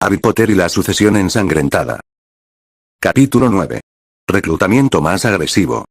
Harry Potter y la sucesión ensangrentada. Capítulo 9. Reclutamiento más agresivo.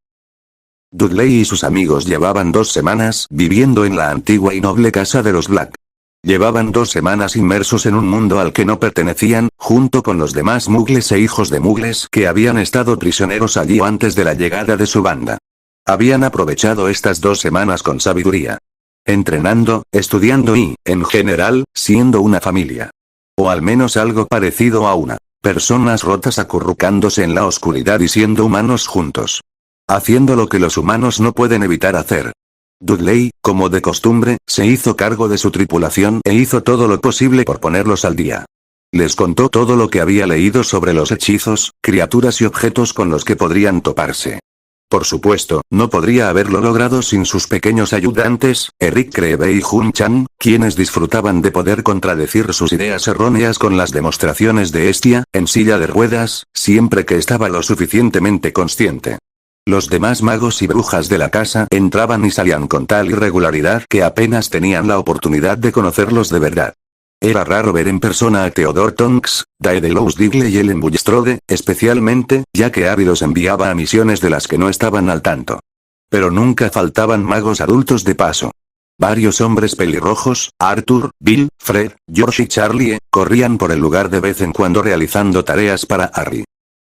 Dudley y sus amigos llevaban 2 semanas viviendo en la antigua y noble casa de los Black. Llevaban 2 semanas inmersos en un mundo al que no pertenecían, junto con los demás muggles e hijos de muggles que habían estado prisioneros allí antes de la llegada de su banda. Habían aprovechado estas 2 semanas con sabiduría. Entrenando, estudiando y, en general, siendo una familia. O al menos algo parecido a una. Personas rotas acurrucándose en la oscuridad y siendo humanos juntos. Haciendo lo que los humanos no pueden evitar hacer. Dudley, como de costumbre, se hizo cargo de su tripulación e hizo todo lo posible por ponerlos al día. Les contó todo lo que había leído sobre los hechizos, criaturas y objetos con los que podrían toparse. Por supuesto, no podría haberlo logrado sin sus pequeños ayudantes, Eric Krebe y Jun Chan, quienes disfrutaban de poder contradecir sus ideas erróneas con las demostraciones de Hestia, en silla de ruedas, siempre que estaba lo suficientemente consciente. Los demás magos y brujas de la casa entraban y salían con tal irregularidad que apenas tenían la oportunidad de conocerlos de verdad. Era raro ver en persona a Theodore Tonks, Daedalus Diggle y Ellen Bulstrode, especialmente, ya que Harry los enviaba a misiones de las que no estaban al tanto. Pero nunca faltaban magos adultos de paso. Varios hombres pelirrojos, Arthur, Bill, Fred, George y Charlie, corrían por el lugar de vez en cuando realizando tareas para Harry.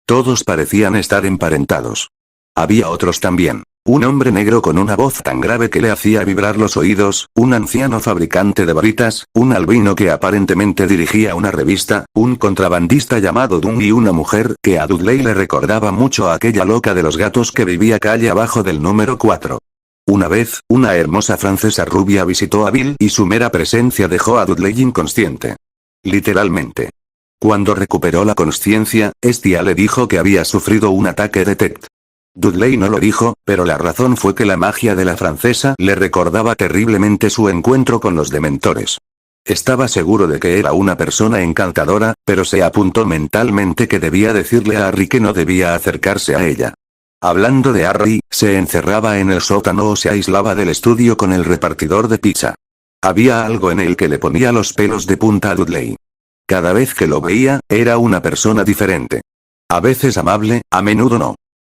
Todos parecían estar emparentados. Había otros también. Un hombre negro con una voz tan grave que le hacía vibrar los oídos, un anciano fabricante de varitas, un albino que aparentemente dirigía una revista, un contrabandista llamado Dung y una mujer que a Dudley le recordaba mucho a aquella loca de los gatos que vivía calle abajo del número 4. Una vez, una hermosa francesa rubia visitó a Bill y su mera presencia dejó a Dudley inconsciente. Literalmente. Cuando recuperó la consciencia, Hestia le dijo que había sufrido un ataque de TET. Dudley no lo dijo, pero la razón fue que la magia de la francesa le recordaba terriblemente su encuentro con los dementores. Estaba seguro de que era una persona encantadora, pero se apuntó mentalmente que debía decirle a Harry que no debía acercarse a ella. Hablando de Harry, se encerraba en el sótano o se aislaba del estudio con el repartidor de pizza. Había algo en él que le ponía los pelos de punta a Dudley. Cada vez que lo veía, era una persona diferente. A veces amable, a menudo no.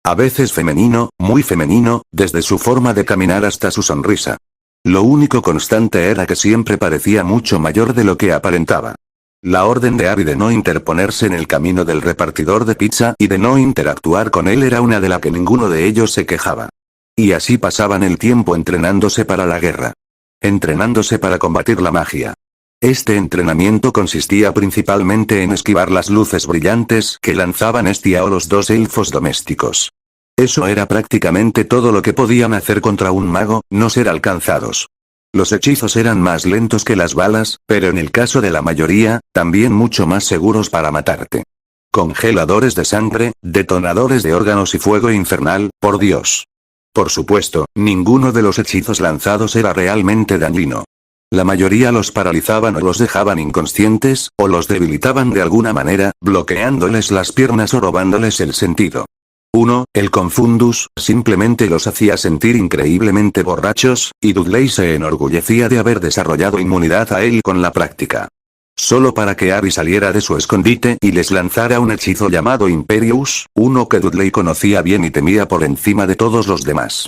A veces femenino, muy femenino, desde su forma de caminar hasta su sonrisa. Lo único constante era que siempre parecía mucho mayor de lo que aparentaba. La orden de Harry de no interponerse en el camino del repartidor de pizza y de no interactuar con él era una de la que ninguno de ellos se quejaba. Y así pasaban el tiempo entrenándose para la guerra. Entrenándose para combatir la magia. Este entrenamiento consistía principalmente en esquivar las luces brillantes que lanzaban Hestia o los 2 elfos domésticos. Eso era prácticamente todo lo que podían hacer contra un mago, no ser alcanzados. Los hechizos eran más lentos que las balas, pero en el caso de la mayoría, también mucho más seguros para matarte. Congeladores de sangre, detonadores de órganos y fuego infernal, por Dios. Por supuesto, ninguno de los hechizos lanzados era realmente dañino. La mayoría los paralizaban o los dejaban inconscientes, o los debilitaban de alguna manera, bloqueándoles las piernas o robándoles el sentido. El Confundus, simplemente los hacía sentir increíblemente borrachos, y Dudley se enorgullecía de haber desarrollado inmunidad a él con la práctica. Solo para que Harry saliera de su escondite y les lanzara un hechizo llamado Imperius, uno que Dudley conocía bien y temía por encima de todos los demás.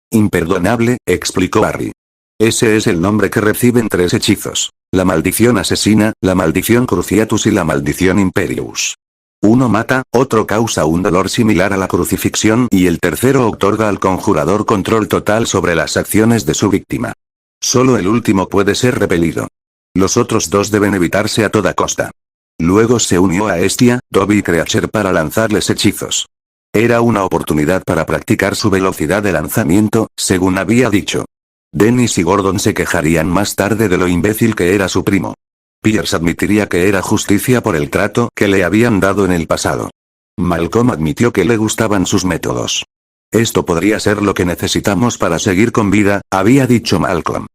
Imperdonable, explicó Harry. Ese es el nombre que reciben 3 hechizos. La maldición asesina, la maldición cruciatus y la maldición imperius. Uno mata, otro causa un dolor similar a la crucifixión y el tercero otorga al conjurador control total sobre las acciones de su víctima. Solo el último puede ser repelido. Los otros 2 deben evitarse a toda costa. Luego se unió a Hestia, Dobby y Creature para lanzarles hechizos. Era una oportunidad para practicar su velocidad de lanzamiento, según había dicho. Dennis y Gordon se quejarían más tarde de lo imbécil que era su primo. Pierce admitiría que era justicia por el trato que le habían dado en el pasado. Malcolm admitió que le gustaban sus métodos. Esto podría ser lo que necesitamos para seguir con vida, había dicho Malcolm.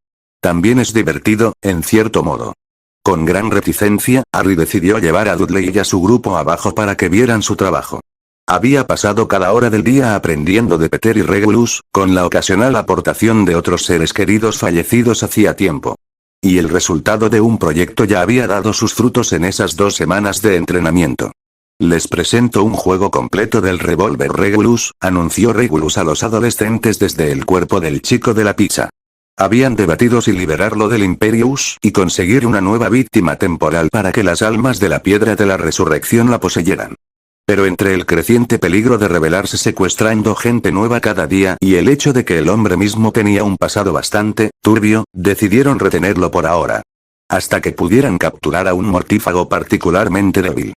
También es divertido, en cierto modo. Con gran reticencia, Harry decidió llevar a Dudley y a su grupo abajo para que vieran su trabajo. Había pasado cada hora del día aprendiendo de Peter y Regulus, con la ocasional aportación de otros seres queridos fallecidos hacía tiempo. Y el resultado de un proyecto ya había dado sus frutos en esas 2 semanas de entrenamiento. Les presento un juego completo del revólver Regulus, anunció Regulus a los adolescentes desde el cuerpo del chico de la pizza. Habían debatido si liberarlo del Imperius y conseguir una nueva víctima temporal para que las almas de la piedra de la resurrección la poseyeran. Pero entre el creciente peligro de rebelarse secuestrando gente nueva cada día y el hecho de que el hombre mismo tenía un pasado bastante turbio, decidieron retenerlo por ahora. Hasta que pudieran capturar a un mortífago particularmente débil.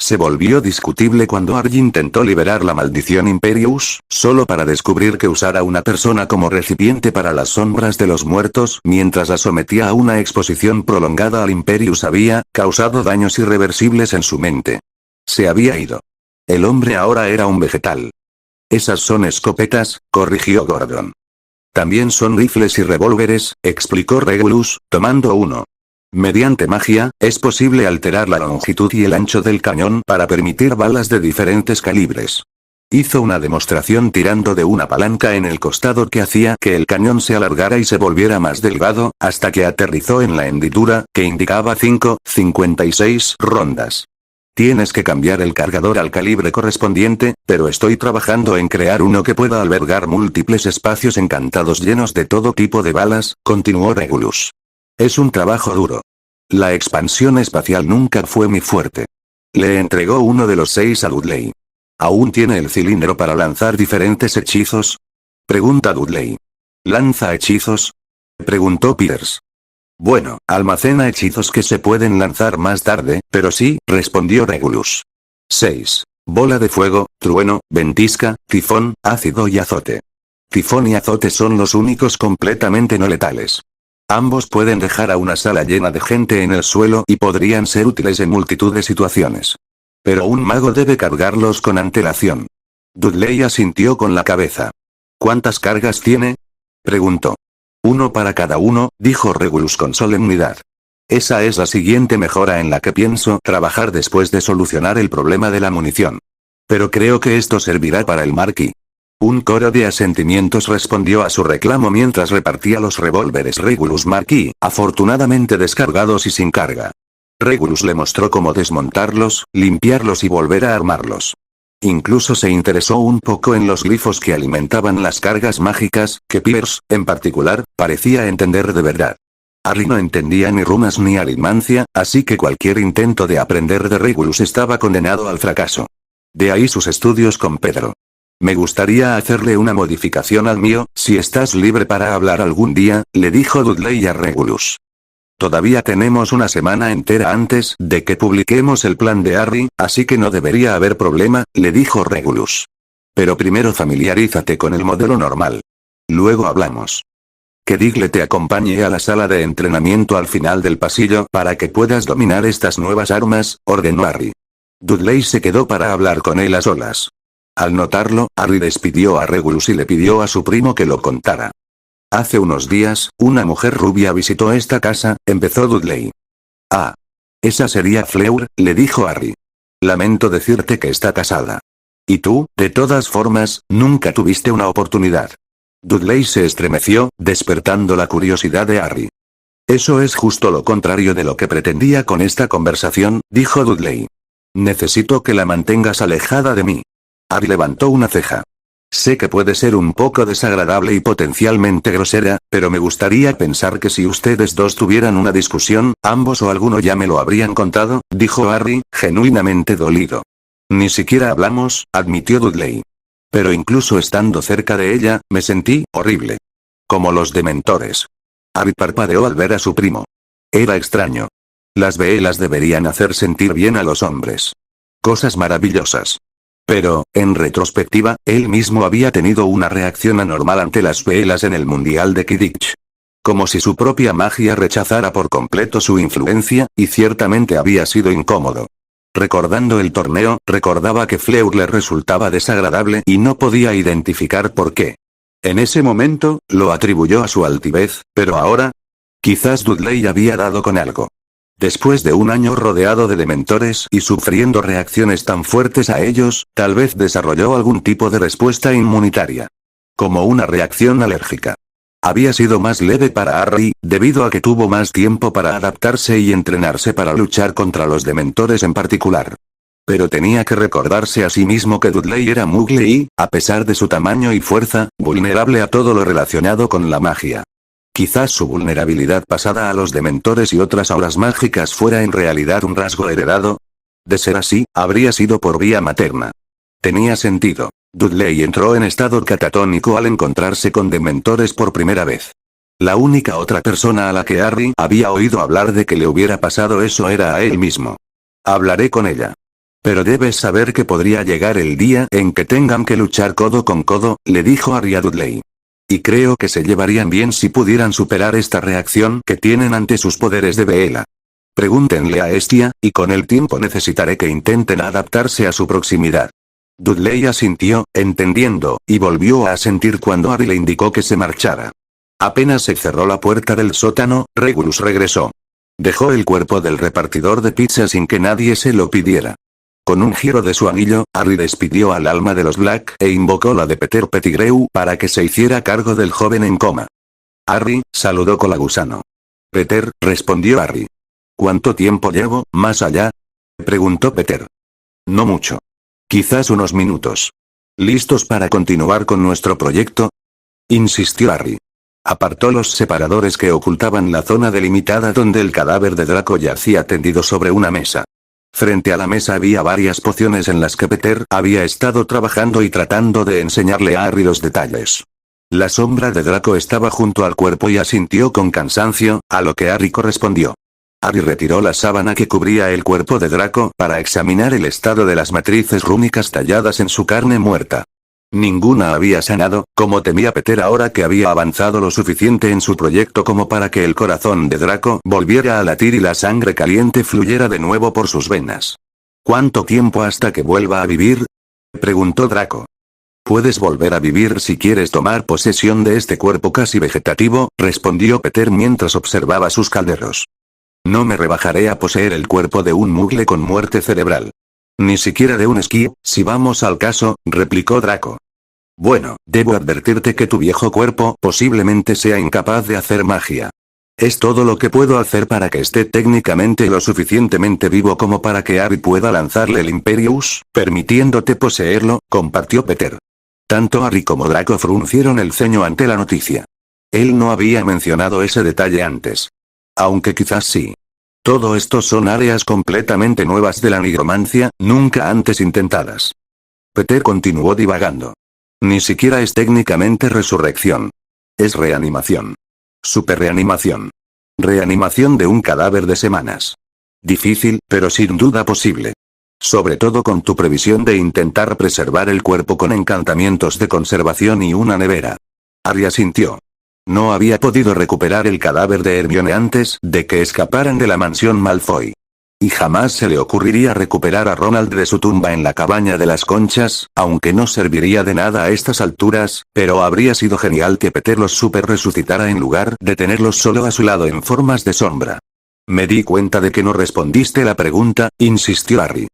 Se volvió discutible cuando Argy intentó liberar la maldición Imperius, solo para descubrir que usar a una persona como recipiente para las sombras de los muertos mientras la sometía a una exposición prolongada al Imperius había causado daños irreversibles en su mente. Se había ido. El hombre ahora era un vegetal. Esas son escopetas, corrigió Gordon. También son rifles y revólveres, explicó Regulus, tomando uno. Mediante magia, es posible alterar la longitud y el ancho del cañón para permitir balas de diferentes calibres. Hizo una demostración tirando de una palanca en el costado que hacía que el cañón se alargara y se volviera más delgado, hasta que aterrizó en la hendidura, que indicaba 56 rondas. Tienes que cambiar el cargador al calibre correspondiente, pero estoy trabajando en crear uno que pueda albergar múltiples espacios encantados llenos de todo tipo de balas, continuó Regulus. Es un trabajo duro. La expansión espacial nunca fue mi fuerte. Le entregó uno de los 6 a Dudley. ¿Aún tiene el cilindro para lanzar diferentes hechizos? Pregunta Dudley. ¿Lanza hechizos? Preguntó Pierce. Bueno, almacena hechizos que se pueden lanzar más tarde, pero sí, respondió Regulus. 6. Bola de fuego, trueno, ventisca, tifón, ácido y azote. Tifón y azote son los únicos completamente no letales. Ambos pueden dejar a una sala llena de gente en el suelo y podrían ser útiles en multitud de situaciones. Pero un mago debe cargarlos con antelación. Dudley asintió con la cabeza. ¿Cuántas cargas tiene? Preguntó. 1 para cada uno, dijo Regulus con solemnidad. Esa es la siguiente mejora en la que pienso trabajar después de solucionar el problema de la munición. Pero creo que esto servirá para el Marquis. Un coro de asentimientos respondió a su reclamo mientras repartía los revólveres Regulus Marquis, afortunadamente descargados y sin carga. Regulus le mostró cómo desmontarlos, limpiarlos y volver a armarlos. Incluso se interesó un poco en los glifos que alimentaban las cargas mágicas, que Pierce, en particular, parecía entender de verdad. Harry no entendía ni runas ni alimancia, así que cualquier intento de aprender de Regulus estaba condenado al fracaso. De ahí sus estudios con Pedro. Me gustaría hacerle una modificación al mío, si estás libre para hablar algún día, le dijo Dudley a Regulus. Todavía tenemos una semana entera antes de que publiquemos el plan de Harry, así que no debería haber problema, le dijo Regulus. Pero primero familiarízate con el modelo normal. Luego hablamos. Que Digley te acompañe a la sala de entrenamiento al final del pasillo para que puedas dominar estas nuevas armas, ordenó Harry. Dudley se quedó para hablar con él a solas. Al notarlo, Harry despidió a Regulus y le pidió a su primo que lo contara. Hace unos días, una mujer rubia visitó esta casa, empezó Dudley. Ah. Esa sería Fleur, le dijo Harry. Lamento decirte que está casada. Y tú, de todas formas, nunca tuviste una oportunidad. Dudley se estremeció, despertando la curiosidad de Harry. Eso es justo lo contrario de lo que pretendía con esta conversación, dijo Dudley. Necesito que la mantengas alejada de mí. Harry levantó una ceja. Sé que puede ser un poco desagradable y potencialmente grosera, pero me gustaría pensar que si ustedes dos tuvieran una discusión, ambos o alguno ya me lo habrían contado, dijo Harry, genuinamente dolido. Ni siquiera hablamos, admitió Dudley. Pero incluso estando cerca de ella, me sentí horrible. Como los dementores. Harry parpadeó al ver a su primo. Era extraño. Las velas deberían hacer sentir bien a los hombres. Cosas maravillosas. Pero, en retrospectiva, él mismo había tenido una reacción anormal ante las velas en el Mundial de Quidditch. Como si su propia magia rechazara por completo su influencia, y ciertamente había sido incómodo. Recordando el torneo, recordaba que Fleur le resultaba desagradable y no podía identificar por qué. En ese momento, lo atribuyó a su altivez, pero ahora... Quizás Dudley había dado con algo. Después de un año rodeado de dementores y sufriendo reacciones tan fuertes a ellos, tal vez desarrolló algún tipo de respuesta inmunitaria. Como una reacción alérgica. Había sido más leve para Harry, debido a que tuvo más tiempo para adaptarse y entrenarse para luchar contra los dementores en particular. Pero tenía que recordarse a sí mismo que Dudley era Muggle y, a pesar de su tamaño y fuerza, vulnerable a todo lo relacionado con la magia. Quizás su vulnerabilidad pasada a los dementores y otras auras mágicas fuera en realidad un rasgo heredado. De ser así, habría sido por vía materna. Tenía sentido. Dudley entró en estado catatónico al encontrarse con dementores por primera vez. La única otra persona a la que Harry había oído hablar de que le hubiera pasado eso era a él mismo. Hablaré con ella. Pero debes saber que podría llegar el día en que tengan que luchar codo con codo, le dijo Harry a Dudley. Y creo que se llevarían bien si pudieran superar esta reacción que tienen ante sus poderes de Veela. Pregúntenle a Estia, y con el tiempo necesitaré que intenten adaptarse a su proximidad. Dudley asintió, entendiendo, y volvió a asentir cuando Harry le indicó que se marchara. Apenas se cerró la puerta del sótano, Regulus regresó. Dejó el cuerpo del repartidor de pizza sin que nadie se lo pidiera. Con un giro de su anillo, Harry despidió al alma de los Black e invocó la de Peter Pettigrew para que se hiciera cargo del joven en coma. Harry, saludó Colagusano. Peter, respondió Harry. ¿Cuánto tiempo llevo, más allá? Preguntó Peter. No mucho. Quizás unos minutos. ¿Listos para continuar con nuestro proyecto? Insistió Harry. Apartó los separadores que ocultaban la zona delimitada donde el cadáver de Draco yacía tendido sobre una mesa. Frente a la mesa había varias pociones en las que Peter había estado trabajando y tratando de enseñarle a Harry los detalles. La sombra de Draco estaba junto al cuerpo y asintió con cansancio, a lo que Harry correspondió. Harry retiró la sábana que cubría el cuerpo de Draco para examinar el estado de las matrices rúnicas talladas en su carne muerta. Ninguna había sanado, como temía Peter ahora que había avanzado lo suficiente en su proyecto como para que el corazón de Draco volviera a latir y la sangre caliente fluyera de nuevo por sus venas. ¿Cuánto tiempo hasta que vuelva a vivir? Preguntó Draco. Puedes volver a vivir si quieres tomar posesión de este cuerpo casi vegetativo, respondió Peter mientras observaba sus calderos. No me rebajaré a poseer el cuerpo de un Muggle con muerte cerebral. Ni siquiera de un esquí, si vamos al caso, replicó Draco. Bueno, debo advertirte que tu viejo cuerpo posiblemente sea incapaz de hacer magia. Es todo lo que puedo hacer para que esté técnicamente lo suficientemente vivo como para que Harry pueda lanzarle el Imperius, permitiéndote poseerlo, compartió Peter. Tanto Harry como Draco fruncieron el ceño ante la noticia. Él no había mencionado ese detalle antes. Aunque quizás sí. Todo esto son áreas completamente nuevas de la nigromancia, nunca antes intentadas. Peter continuó divagando. Ni siquiera es técnicamente resurrección. Es reanimación. Superreanimación. Reanimación de un cadáver de semanas. Difícil, pero sin duda posible. Sobre todo con tu previsión de intentar preservar el cuerpo con encantamientos de conservación y una nevera. Harry asintió. No había podido recuperar el cadáver de Hermione antes de que escaparan de la mansión Malfoy. Y jamás se le ocurriría recuperar a Ronald de su tumba en la cabaña de las conchas, aunque no serviría de nada a estas alturas, pero habría sido genial que Peter los super resucitara en lugar de tenerlos solo a su lado en formas de sombra. Me di cuenta de que no respondiste la pregunta, insistió Harry.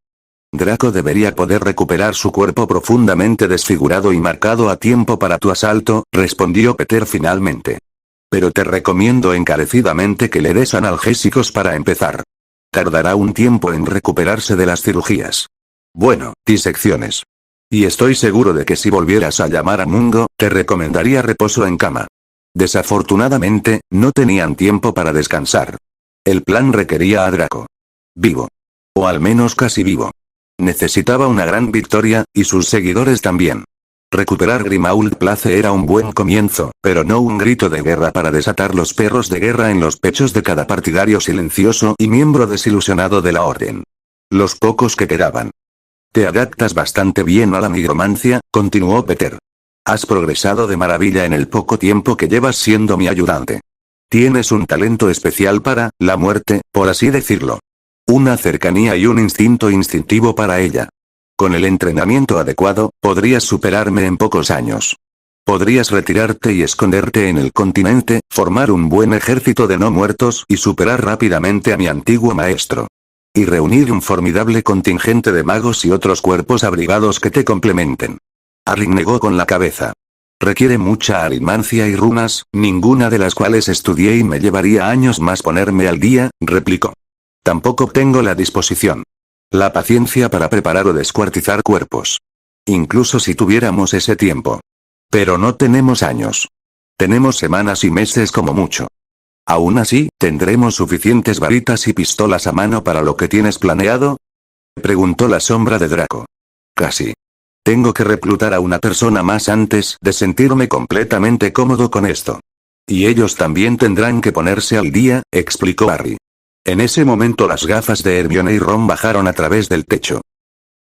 Draco debería poder recuperar su cuerpo profundamente desfigurado y marcado a tiempo para tu asalto, respondió Peter finalmente. Pero te recomiendo encarecidamente que le des analgésicos para empezar. Tardará un tiempo en recuperarse de las cirugías. Bueno, disecciones. Y estoy seguro de que si volvieras a llamar a Mungo, te recomendaría reposo en cama. Desafortunadamente, no tenían tiempo para descansar. El plan requería a Draco. Vivo. O al menos casi vivo. Necesitaba una gran victoria, y sus seguidores también. Recuperar Grimmauld Place era un buen comienzo, pero no un grito de guerra para desatar los perros de guerra en los pechos de cada partidario silencioso y miembro desilusionado de la orden. Los pocos que quedaban. Te adaptas bastante bien a la nigromancia, continuó Peter. Has progresado de maravilla en el poco tiempo que llevas siendo mi ayudante. Tienes un talento especial para la muerte, por así decirlo. Una cercanía y un instinto instintivo para ella. Con el entrenamiento adecuado, podrías superarme en pocos años. Podrías retirarte y esconderte en el continente, formar un buen ejército de no muertos y superar rápidamente a mi antiguo maestro. Y reunir un formidable contingente de magos y otros cuerpos abrigados que te complementen. Harry negó con la cabeza. Requiere mucha aritmancia y runas, ninguna de las cuales estudié y me llevaría años más ponerme al día, replicó. Tampoco tengo la disposición. La paciencia para preparar o descuartizar cuerpos. Incluso si tuviéramos ese tiempo. Pero no tenemos años. Tenemos semanas y meses como mucho. Aún así, ¿tendremos suficientes varitas y pistolas a mano para lo que tienes planeado? Preguntó la sombra de Draco. Casi. Tengo que reclutar a una persona más antes de sentirme completamente cómodo con esto. Y ellos también tendrán que ponerse al día, explicó Harry. En ese momento las gafas de Hermione y Ron bajaron a través del techo.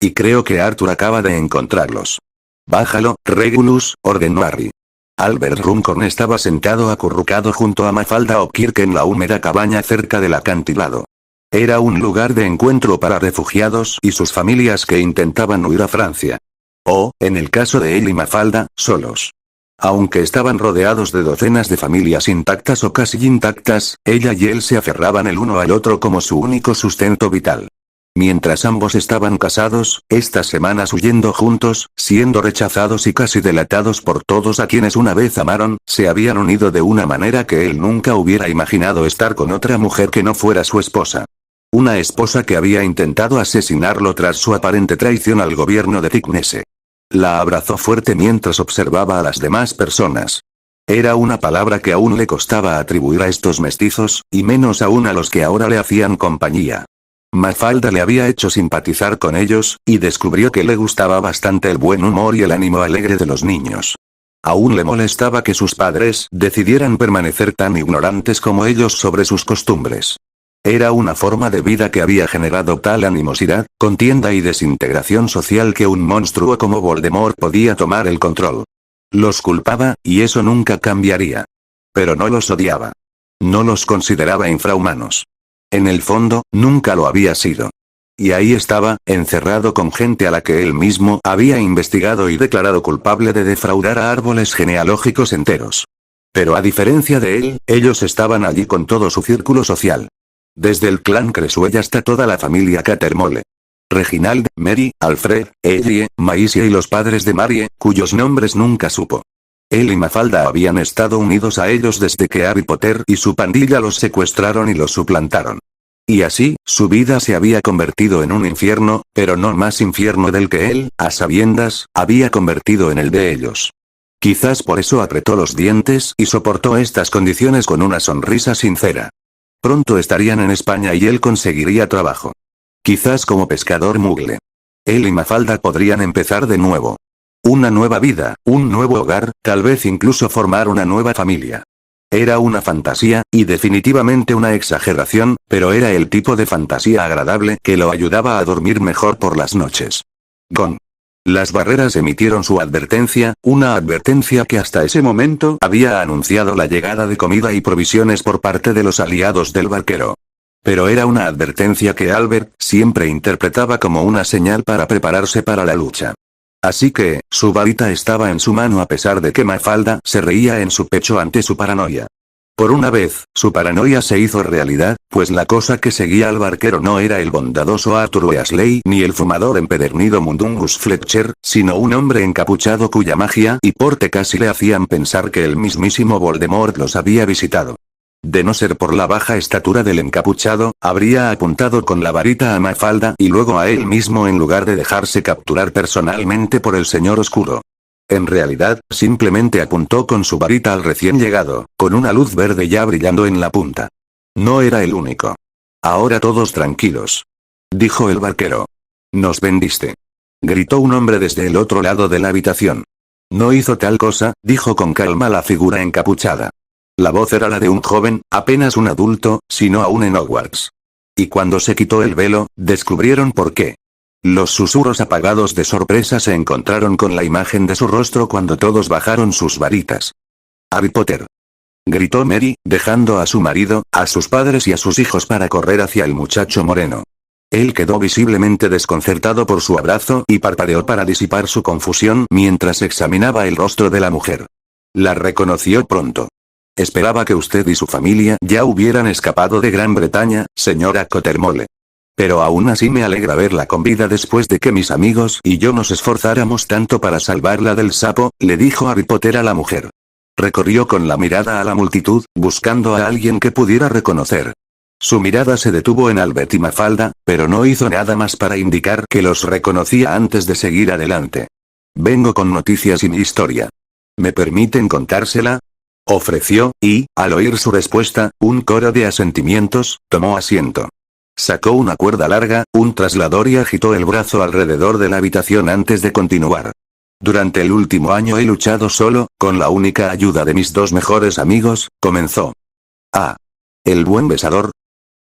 Y creo que Arthur acaba de encontrarlos. Bájalo, Regulus, ordenó Harry. Albert Runcorn estaba sentado acurrucado junto a Mafalda O'Kirk en la húmeda cabaña cerca del acantilado. Era un lugar de encuentro para refugiados y sus familias que intentaban huir a Francia. O, en el caso de él y Mafalda, solos. Aunque estaban rodeados de docenas de familias intactas o casi intactas, ella y él se aferraban el uno al otro como su único sustento vital. Mientras ambos estaban casados, estas semanas huyendo juntos, siendo rechazados y casi delatados por todos a quienes una vez amaron, se habían unido de una manera que él nunca hubiera imaginado estar con otra mujer que no fuera su esposa. Una esposa que había intentado asesinarlo tras su aparente traición al gobierno de Tignes. La abrazó fuerte mientras observaba a las demás personas. Era una palabra que aún le costaba atribuir a estos mestizos, y menos aún a los que ahora le hacían compañía. Mafalda le había hecho simpatizar con ellos, y descubrió que le gustaba bastante el buen humor y el ánimo alegre de los niños. Aún le molestaba que sus padres decidieran permanecer tan ignorantes como ellos sobre sus costumbres. Era una forma de vida que había generado tal animosidad, contienda y desintegración social que un monstruo como Voldemort podía tomar el control. Los culpaba, y eso nunca cambiaría. Pero no los odiaba. No los consideraba infrahumanos. En el fondo, nunca lo había sido. Y ahí estaba, encerrado con gente a la que él mismo había investigado y declarado culpable de defraudar a árboles genealógicos enteros. Pero a diferencia de él, ellos estaban allí con todo su círculo social. Desde el clan Creswell hasta toda la familia Cattermole. Reginald, Mary, Alfred, Ellie, Maisie y los padres de Marie, cuyos nombres nunca supo. Él y Mafalda habían estado unidos a ellos desde que Harry Potter y su pandilla los secuestraron y los suplantaron. Y así, su vida se había convertido en un infierno, pero no más infierno del que él, a sabiendas, había convertido en el de ellos. Quizás por eso apretó los dientes y soportó estas condiciones con una sonrisa sincera. Pronto estarían en España y él conseguiría trabajo. Quizás como pescador mugle. Él y Mafalda podrían empezar de nuevo. Una nueva vida, un nuevo hogar, tal vez incluso formar una nueva familia. Era una fantasía, y definitivamente una exageración, pero era el tipo de fantasía agradable que lo ayudaba a dormir mejor por las noches. Gong. Las barreras emitieron su advertencia, una advertencia que hasta ese momento había anunciado la llegada de comida y provisiones por parte de los aliados del barquero. Pero era una advertencia que Albert siempre interpretaba como una señal para prepararse para la lucha. Así que, su varita estaba en su mano a pesar de que Mafalda se reía en su pecho ante su paranoia. Por una vez, su paranoia se hizo realidad, pues la cosa que seguía al barquero no era el bondadoso Arthur Weasley ni el fumador empedernido Mundungus Fletcher, sino un hombre encapuchado cuya magia y porte casi le hacían pensar que el mismísimo Voldemort los había visitado. De no ser por la baja estatura del encapuchado, habría apuntado con la varita a Mafalda y luego a él mismo en lugar de dejarse capturar personalmente por el Señor Oscuro. En realidad, simplemente apuntó con su varita al recién llegado, con una luz verde ya brillando en la punta. No era el único. Ahora todos tranquilos. Dijo el barquero. Nos vendiste. Gritó un hombre desde el otro lado de la habitación. No hizo tal cosa, dijo con calma la figura encapuchada. La voz era la de un joven, apenas un adulto, sino aún en Hogwarts. Y cuando se quitó el velo, descubrieron por qué. Los susurros apagados de sorpresa se encontraron con la imagen de su rostro cuando todos bajaron sus varitas. Harry Potter. Gritó Mary, dejando a su marido, a sus padres y a sus hijos para correr hacia el muchacho moreno. Él quedó visiblemente desconcertado por su abrazo y parpadeó para disipar su confusión mientras examinaba el rostro de la mujer. La reconoció pronto. Esperaba que usted y su familia ya hubieran escapado de Gran Bretaña, señora Cattermole. Pero aún así me alegra verla con vida después de que mis amigos y yo nos esforzáramos tanto para salvarla del sapo, le dijo Harry Potter a la mujer. Recorrió con la mirada a la multitud, buscando a alguien que pudiera reconocer. Su mirada se detuvo en Albert y Mafalda, pero no hizo nada más para indicar que los reconocía antes de seguir adelante. Vengo con noticias y mi historia. ¿Me permiten contársela? Ofreció, y, al oír su respuesta, un coro de asentimientos, tomó asiento. Sacó una cuerda larga, un traslador y agitó el brazo alrededor de la habitación antes de continuar. Durante el último año he luchado solo, con la única ayuda de mis dos mejores amigos, comenzó. Ah. ¿El buen besador?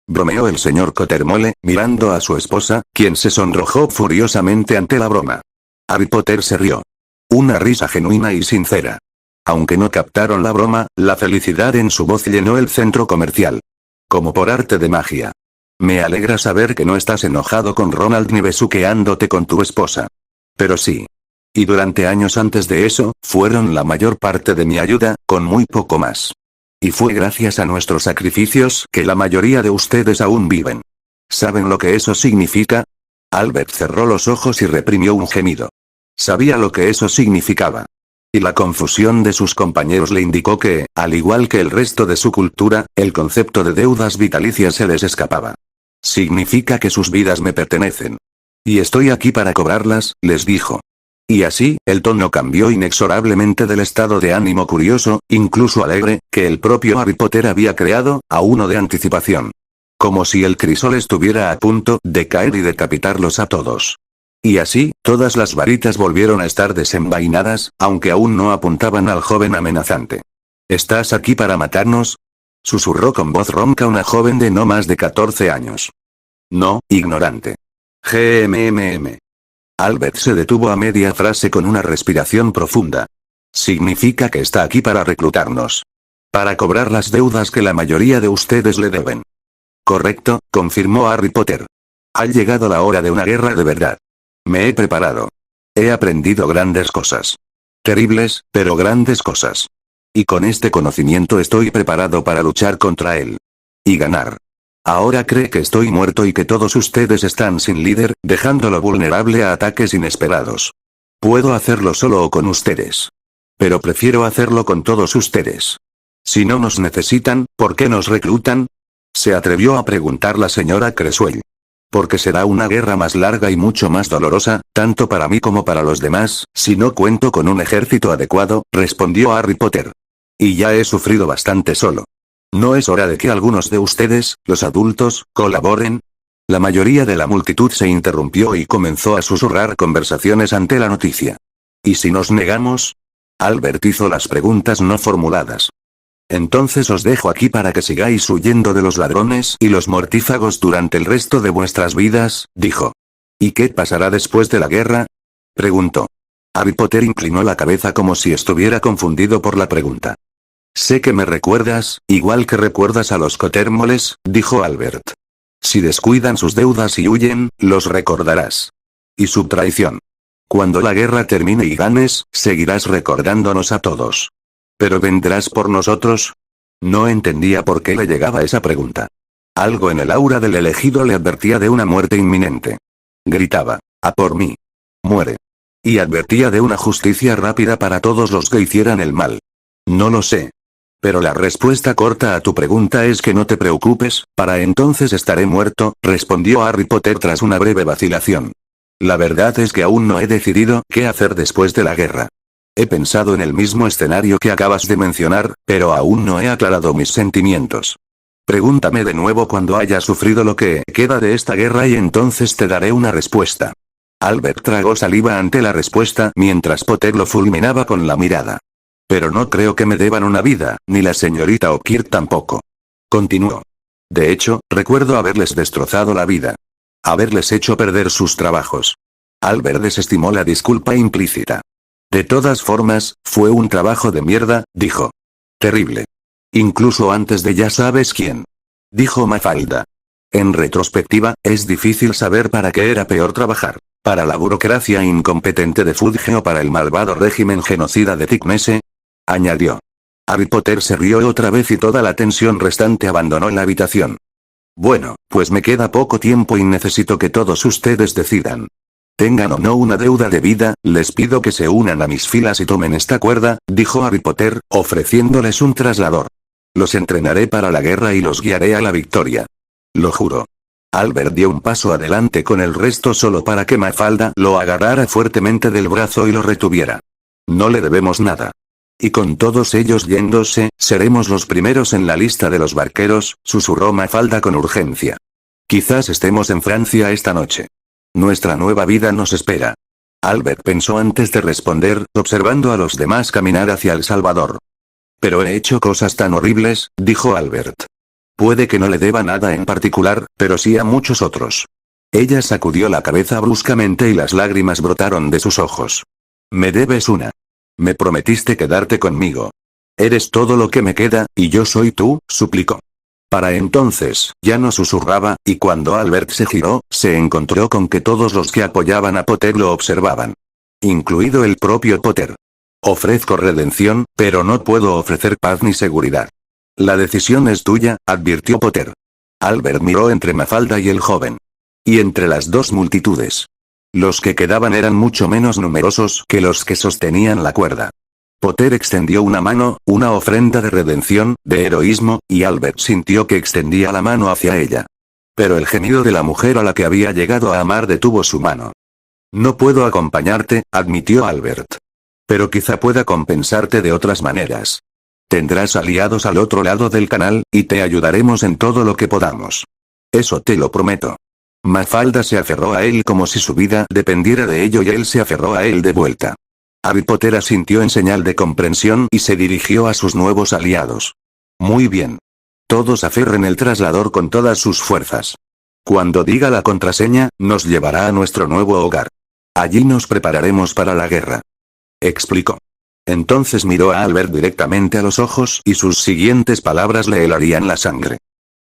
Bromeó el señor Cottermole, mirando a su esposa, quien se sonrojó furiosamente ante la broma. Harry Potter se rió. Una risa genuina y sincera. Aunque no captaron la broma, la felicidad en su voz llenó el centro comercial. Como por arte de magia. Me alegra saber que no estás enojado con Ronald ni besuqueándote con tu esposa. Pero sí. Y durante años antes de eso, fueron la mayor parte de mi ayuda, con muy poco más. Y fue gracias a nuestros sacrificios que la mayoría de ustedes aún viven. ¿Saben lo que eso significa? Albert cerró los ojos y reprimió un gemido. Sabía lo que eso significaba. Y la confusión de sus compañeros le indicó que, al igual que el resto de su cultura, el concepto de deudas vitalicias se les escapaba. Significa que sus vidas me pertenecen. Y estoy aquí para cobrarlas, les dijo. Y así, el tono cambió inexorablemente del estado de ánimo curioso, incluso alegre, que el propio Harry Potter había creado, a uno de anticipación. Como si el crisol estuviera a punto de caer y decapitarlos a todos. Y así, todas las varitas volvieron a estar desenvainadas, aunque aún no apuntaban al joven amenazante. ¿Estás aquí para matarnos? Susurró con voz ronca una joven de no más de 14 años. No, ignorante. GMMM. Albert se detuvo a media frase con una respiración profunda. Significa que está aquí para reclutarnos. Para cobrar las deudas que la mayoría de ustedes le deben. Correcto, confirmó Harry Potter. Ha llegado la hora de una guerra de verdad. Me he preparado. He aprendido grandes cosas. Terribles, pero grandes cosas. Y con este conocimiento estoy preparado para luchar contra él. Y ganar. Ahora cree que estoy muerto y que todos ustedes están sin líder, dejándolo vulnerable a ataques inesperados. Puedo hacerlo solo o con ustedes. Pero prefiero hacerlo con todos ustedes. Si no nos necesitan, ¿por qué nos reclutan? Se atrevió a preguntar la señora Creswell. Porque será una guerra más larga y mucho más dolorosa, tanto para mí como para los demás, si no cuento con un ejército adecuado, respondió Harry Potter. Y ya he sufrido bastante solo. ¿No es hora de que algunos de ustedes, los adultos, colaboren? La mayoría de la multitud se interrumpió y comenzó a susurrar conversaciones ante la noticia. ¿Y si nos negamos? Albert hizo las preguntas no formuladas. Entonces os dejo aquí para que sigáis huyendo de los ladrones y los mortífagos durante el resto de vuestras vidas, dijo. ¿Y qué pasará después de la guerra? Preguntó. Harry Potter inclinó la cabeza como si estuviera confundido por la pregunta. Sé que me recuerdas, igual que recuerdas a los Cottermoles, dijo Albert. Si descuidan sus deudas y huyen, los recordarás. Y su traición. Cuando la guerra termine y ganes, seguirás recordándonos a todos. ¿Pero vendrás por nosotros? No entendía por qué le llegaba esa pregunta. Algo en el aura del elegido le advertía de una muerte inminente. Gritaba, ¡a por mí! Muere. Y advertía de una justicia rápida para todos los que hicieran el mal. No lo sé. Pero la respuesta corta a tu pregunta es que no te preocupes, para entonces estaré muerto, respondió Harry Potter tras una breve vacilación. La verdad es que aún no he decidido qué hacer después de la guerra. He pensado en el mismo escenario que acabas de mencionar, pero aún no he aclarado mis sentimientos. Pregúntame de nuevo cuando haya sufrido lo que queda de esta guerra y entonces te daré una respuesta. Albert tragó saliva ante la respuesta mientras Potter lo fulminaba con la mirada. Pero no creo que me deban una vida, ni la señorita O'Keefe tampoco. Continuó. De hecho, recuerdo haberles destrozado la vida. Haberles hecho perder sus trabajos. Albert desestimó la disculpa implícita. De todas formas, fue un trabajo de mierda, dijo. Terrible. Incluso antes de ya sabes quién. Dijo Mafalda. En retrospectiva, es difícil saber para qué era peor trabajar. Para la burocracia incompetente de Fudge o para el malvado régimen genocida de Tigmese. Añadió. Harry Potter se rió otra vez y toda la tensión restante abandonó la habitación. Bueno, pues me queda poco tiempo y necesito que todos ustedes decidan. Tengan o no una deuda de vida, les pido que se unan a mis filas y tomen esta cuerda, dijo Harry Potter, ofreciéndoles un traslador. Los entrenaré para la guerra y los guiaré a la victoria. Lo juro. Albert dio un paso adelante con el resto solo para que Mafalda lo agarrara fuertemente del brazo y lo retuviera. No le debemos nada. Y con todos ellos yéndose, seremos los primeros en la lista de los barqueros, susurró Mafalda con urgencia. Quizás estemos en Francia esta noche. Nuestra nueva vida nos espera. Albert pensó antes de responder, observando a los demás caminar hacia El Salvador. Pero he hecho cosas tan horribles, dijo Albert. Puede que no le deba nada en particular, pero sí a muchos otros. Ella sacudió la cabeza bruscamente y las lágrimas brotaron de sus ojos. Me debes una. Me prometiste quedarte conmigo. Eres todo lo que me queda, y yo soy tú, suplicó. Para entonces, ya no susurraba, y cuando Albert se giró, se encontró con que todos los que apoyaban a Potter lo observaban. Incluido el propio Potter. Ofrezco redención, pero no puedo ofrecer paz ni seguridad. La decisión es tuya, advirtió Potter. Albert miró entre Mafalda y el joven. Y entre las dos multitudes. Los que quedaban eran mucho menos numerosos que los que sostenían la cuerda. Potter extendió una mano, una ofrenda de redención, de heroísmo, y Albert sintió que extendía la mano hacia ella. Pero el gemido de la mujer a la que había llegado a amar detuvo su mano. No puedo acompañarte, admitió Albert. Pero quizá pueda compensarte de otras maneras. Tendrás aliados al otro lado del canal, y te ayudaremos en todo lo que podamos. Eso te lo prometo. Mafalda se aferró a él como si su vida dependiera de ello y él se aferró a él de vuelta. Harry Potter asintió en señal de comprensión y se dirigió a sus nuevos aliados. Muy bien. Todos aferren el traslador con todas sus fuerzas. Cuando diga la contraseña, nos llevará a nuestro nuevo hogar. Allí nos prepararemos para la guerra. Explicó. Entonces miró a Albert directamente a los ojos y sus siguientes palabras le helarían la sangre.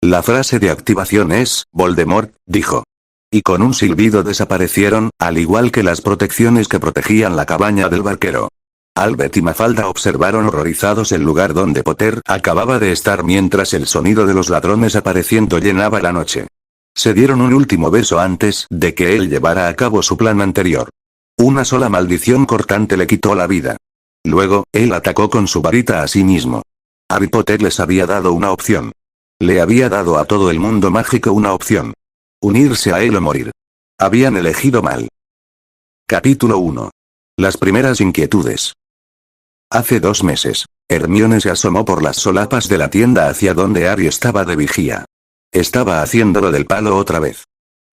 La frase de activación es, Voldemort, dijo. Y con un silbido desaparecieron, al igual que las protecciones que protegían la cabaña del barquero. Albert y Mafalda observaron horrorizados el lugar donde Potter acababa de estar mientras el sonido de los ladrones apareciendo llenaba la noche. Se dieron un último beso antes de que él llevara a cabo su plan anterior. Una sola maldición cortante le quitó la vida. Luego, él atacó con su varita a sí mismo. Harry Potter les había dado una opción. Le había dado a todo el mundo mágico una opción. Unirse a él o morir. Habían elegido mal. Capítulo 1. Las primeras inquietudes. Hace 2 meses, Hermione se asomó por las solapas de la tienda hacia donde Harry estaba de vigía. Estaba haciéndolo del palo otra vez.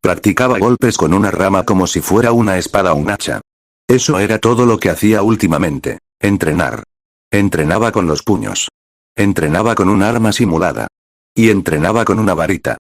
Practicaba golpes con una rama como si fuera una espada o un hacha. Eso era todo lo que hacía últimamente. Entrenar. Entrenaba con los puños. Entrenaba con un arma simulada. Y entrenaba con una varita.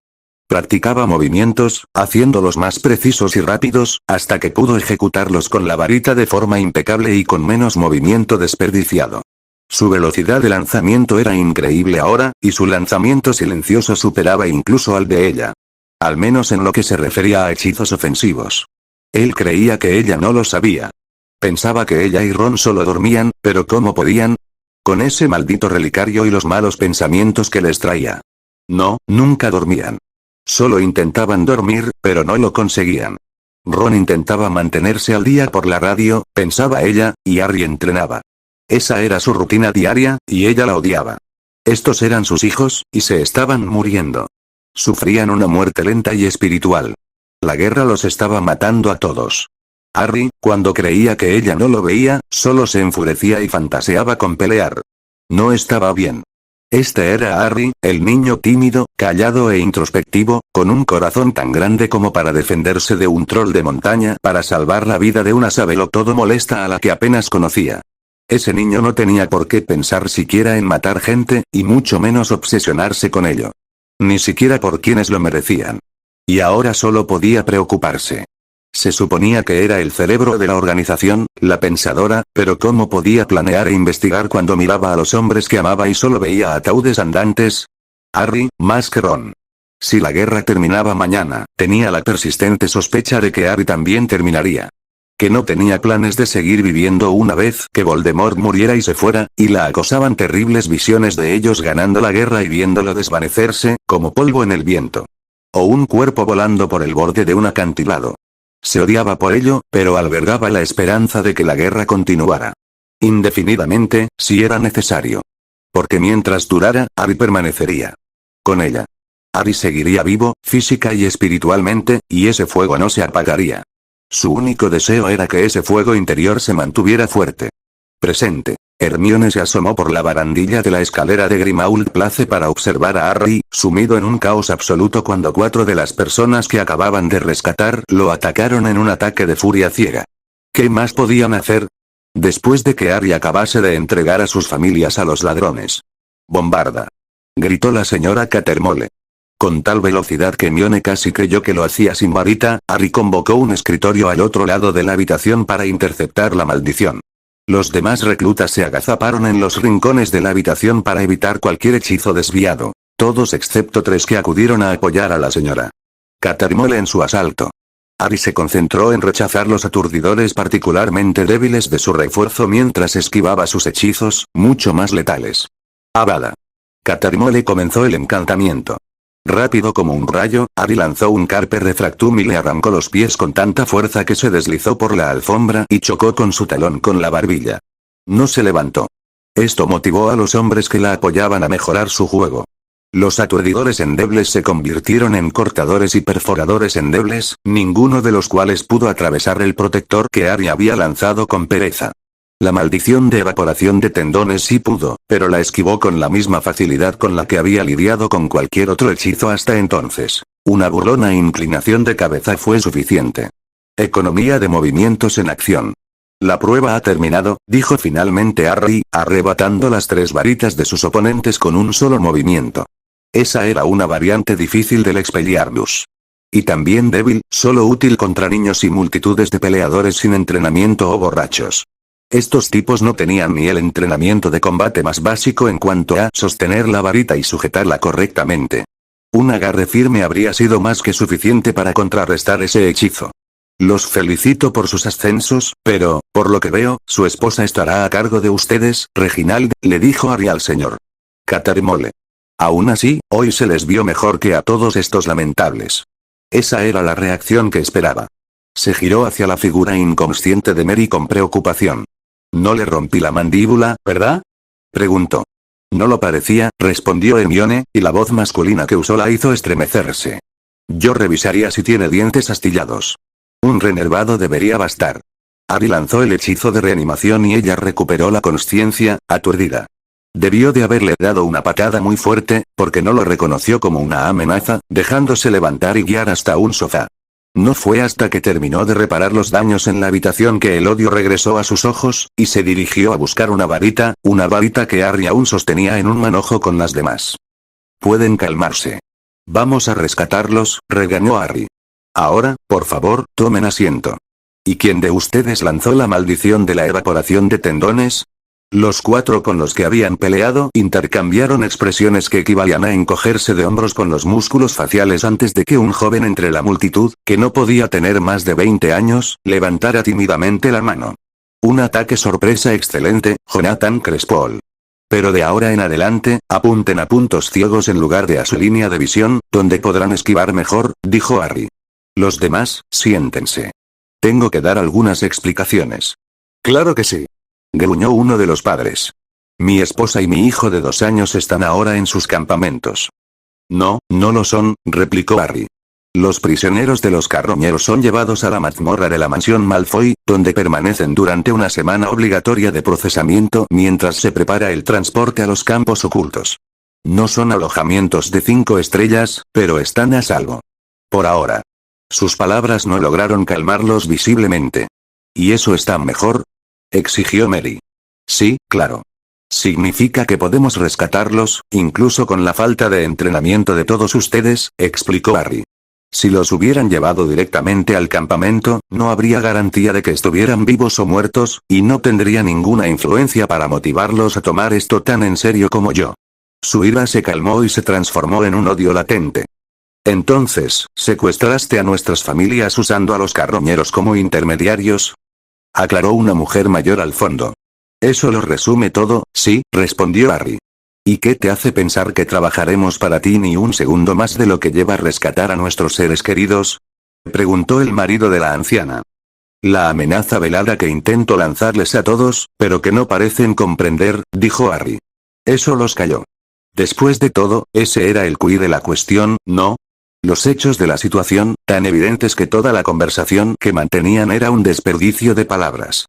Practicaba movimientos, haciéndolos más precisos y rápidos, hasta que pudo ejecutarlos con la varita de forma impecable y con menos movimiento desperdiciado. Su velocidad de lanzamiento era increíble ahora, y su lanzamiento silencioso superaba incluso al de ella. Al menos en lo que se refería a hechizos ofensivos. Él creía que ella no lo sabía. Pensaba que ella y Ron solo dormían, pero ¿cómo podían? Con ese maldito relicario y los malos pensamientos que les traía. No, nunca dormían. Solo intentaban dormir, pero no lo conseguían. Ron intentaba mantenerse al día por la radio, pensaba ella, y Harry entrenaba. Esa era su rutina diaria, y ella la odiaba. Estos eran sus hijos, y se estaban muriendo. Sufrían una muerte lenta y espiritual. La guerra los estaba matando a todos. Harry, cuando creía que ella no lo veía, solo se enfurecía y fantaseaba con pelear. No estaba bien. Este era Harry, el niño tímido, callado e introspectivo, con un corazón tan grande como para defenderse de un troll de montaña para salvar la vida de una sabelotodo molesta a la que apenas conocía. Ese niño no tenía por qué pensar siquiera en matar gente, y mucho menos obsesionarse con ello. Ni siquiera por quienes lo merecían. Y ahora solo podía preocuparse. Se suponía que era el cerebro de la organización, la pensadora, pero ¿cómo podía planear e investigar cuando miraba a los hombres que amaba y solo veía ataúdes andantes? Harry, más que Ron. Si la guerra terminaba mañana, tenía la persistente sospecha de que Harry también terminaría. Que no tenía planes de seguir viviendo una vez que Voldemort muriera y se fuera, y la acosaban terribles visiones de ellos ganando la guerra y viéndolo desvanecerse, como polvo en el viento. O un cuerpo volando por el borde de un acantilado. Se odiaba por ello, pero albergaba la esperanza de que la guerra continuara. Indefinidamente, si era necesario. Porque mientras durara, Harry permanecería. Con ella. Harry seguiría vivo, física y espiritualmente, y ese fuego no se apagaría. Su único deseo era que ese fuego interior se mantuviera fuerte. Presente. Hermione se asomó por la barandilla de la escalera de Grimmauld Place para observar a Harry, sumido en un caos absoluto cuando 4 de las personas que acababan de rescatar lo atacaron en un ataque de furia ciega. ¿Qué más podían hacer? Después de que Harry acabase de entregar a sus familias a los ladrones. ¡Bombarda!, gritó la señora Cattermole. Con tal velocidad que Hermione casi creyó que lo hacía sin varita, Harry convocó un escritorio al otro lado de la habitación para interceptar la maldición. Los demás reclutas se agazaparon en los rincones de la habitación para evitar cualquier hechizo desviado. Todos excepto 3 que acudieron a apoyar a la señora Cattermole en su asalto. Harry se concentró en rechazar los aturdidores particularmente débiles de su refuerzo mientras esquivaba sus hechizos, mucho más letales. Avada. Cattermole comenzó el encantamiento. Rápido como un rayo, Harry lanzó un carpe refractum y le arrancó los pies con tanta fuerza que se deslizó por la alfombra y chocó con su talón con la barbilla. No se levantó. Esto motivó a los hombres que la apoyaban a mejorar su juego. Los aturdidores endebles se convirtieron en cortadores y perforadores endebles, ninguno de los cuales pudo atravesar el protector que Harry había lanzado con pereza. La maldición de evaporación de tendones sí pudo, pero la esquivó con la misma facilidad con la que había lidiado con cualquier otro hechizo hasta entonces. Una burlona inclinación de cabeza fue suficiente. Economía de movimientos en acción. La prueba ha terminado, dijo finalmente Harry, arrebatando las 3 varitas de sus oponentes con un solo movimiento. Esa era una variante difícil del Expelliarmus. Y también débil, solo útil contra niños y multitudes de peleadores sin entrenamiento o borrachos. Estos tipos no tenían ni el entrenamiento de combate más básico en cuanto a sostener la varita y sujetarla correctamente. Un agarre firme habría sido más que suficiente para contrarrestar ese hechizo. Los felicito por sus ascensos, pero, por lo que veo, su esposa estará a cargo de ustedes, Reginald, le dijo Harry al señor Cattermole. Aún así, hoy se les vio mejor que a todos estos lamentables. Esa era la reacción que esperaba. Se giró hacia la figura inconsciente de Mary con preocupación. «No le rompí la mandíbula, ¿verdad?», preguntó. «No lo parecía», respondió Hermione, y la voz masculina que usó la hizo estremecerse. «Yo revisaría si tiene dientes astillados. Un renervado debería bastar». Harry lanzó el hechizo de reanimación y ella recuperó la consciencia, aturdida. Debió de haberle dado una patada muy fuerte, porque no lo reconoció como una amenaza, dejándose levantar y guiar hasta un sofá. No fue hasta que terminó de reparar los daños en la habitación que el odio regresó a sus ojos, y se dirigió a buscar una varita que Harry aún sostenía en un manojo con las demás. «Pueden calmarse. Vamos a rescatarlos», regañó Harry. «Ahora, por favor, tomen asiento». «¿Y quién de ustedes lanzó la maldición de la evaporación de tendones?». Los 4 con los que habían peleado intercambiaron expresiones que equivalían a encogerse de hombros con los músculos faciales antes de que un joven entre la multitud, que no podía tener más de 20 años, levantara tímidamente la mano. «Un ataque sorpresa excelente, Jonathan Crespool. Pero de ahora en adelante, apunten a puntos ciegos en lugar de a su línea de visión, donde podrán esquivar mejor», dijo Harry. «Los demás, siéntense. Tengo que dar algunas explicaciones». «Claro que sí», gruñó uno de los padres. «Mi esposa y mi hijo de 2 años están ahora en sus campamentos». «No, no lo son», replicó Harry. «Los prisioneros de los carroñeros son llevados a la mazmorra de la mansión Malfoy, donde permanecen durante una semana obligatoria de procesamiento mientras se prepara el transporte a los campos ocultos. No son alojamientos de 5 estrellas, pero están a salvo. Por ahora». Sus palabras no lograron calmarlos visiblemente. «¿Y eso está mejor?», exigió Mary. «Sí, claro. Significa que podemos rescatarlos, incluso con la falta de entrenamiento de todos ustedes», explicó Harry. «Si los hubieran llevado directamente al campamento, no habría garantía de que estuvieran vivos o muertos, y no tendría ninguna influencia para motivarlos a tomar esto tan en serio como yo». Su ira se calmó y se transformó en un odio latente. «Entonces, ¿secuestraste a nuestras familias usando a los carroñeros como intermediarios?», aclaró una mujer mayor al fondo. «Eso lo resume todo», sí, respondió Harry. ¿Y qué te hace pensar que trabajaremos para ti ni un segundo más de lo que lleva rescatar a nuestros seres queridos? Preguntó el marido de la anciana. La amenaza velada que intento lanzarles a todos, pero que no parecen comprender, dijo Harry. Eso los calló. Después de todo, ese era el quid de la cuestión, ¿no? Los hechos de la situación, tan evidentes que toda la conversación que mantenían era un desperdicio de palabras.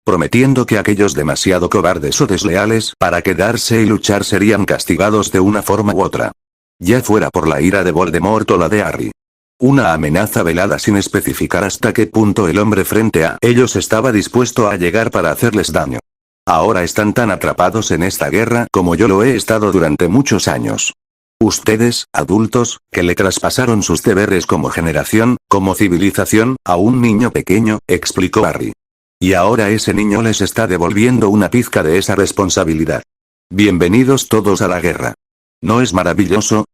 Prometiendo que aquellos demasiado cobardes o desleales para quedarse y luchar serían castigados de una forma u otra. Ya fuera por la ira de Voldemort o la de Harry. Una amenaza velada sin especificar hasta qué punto el hombre frente a ellos estaba dispuesto a llegar para hacerles daño. Ahora están tan atrapados en esta guerra como yo lo he estado durante muchos años. Ustedes, adultos, que le traspasaron sus deberes como generación, como civilización, a un niño pequeño, explicó Harry. Y ahora ese niño les está devolviendo una pizca de esa responsabilidad. Bienvenidos todos a la guerra. ¿No es maravilloso?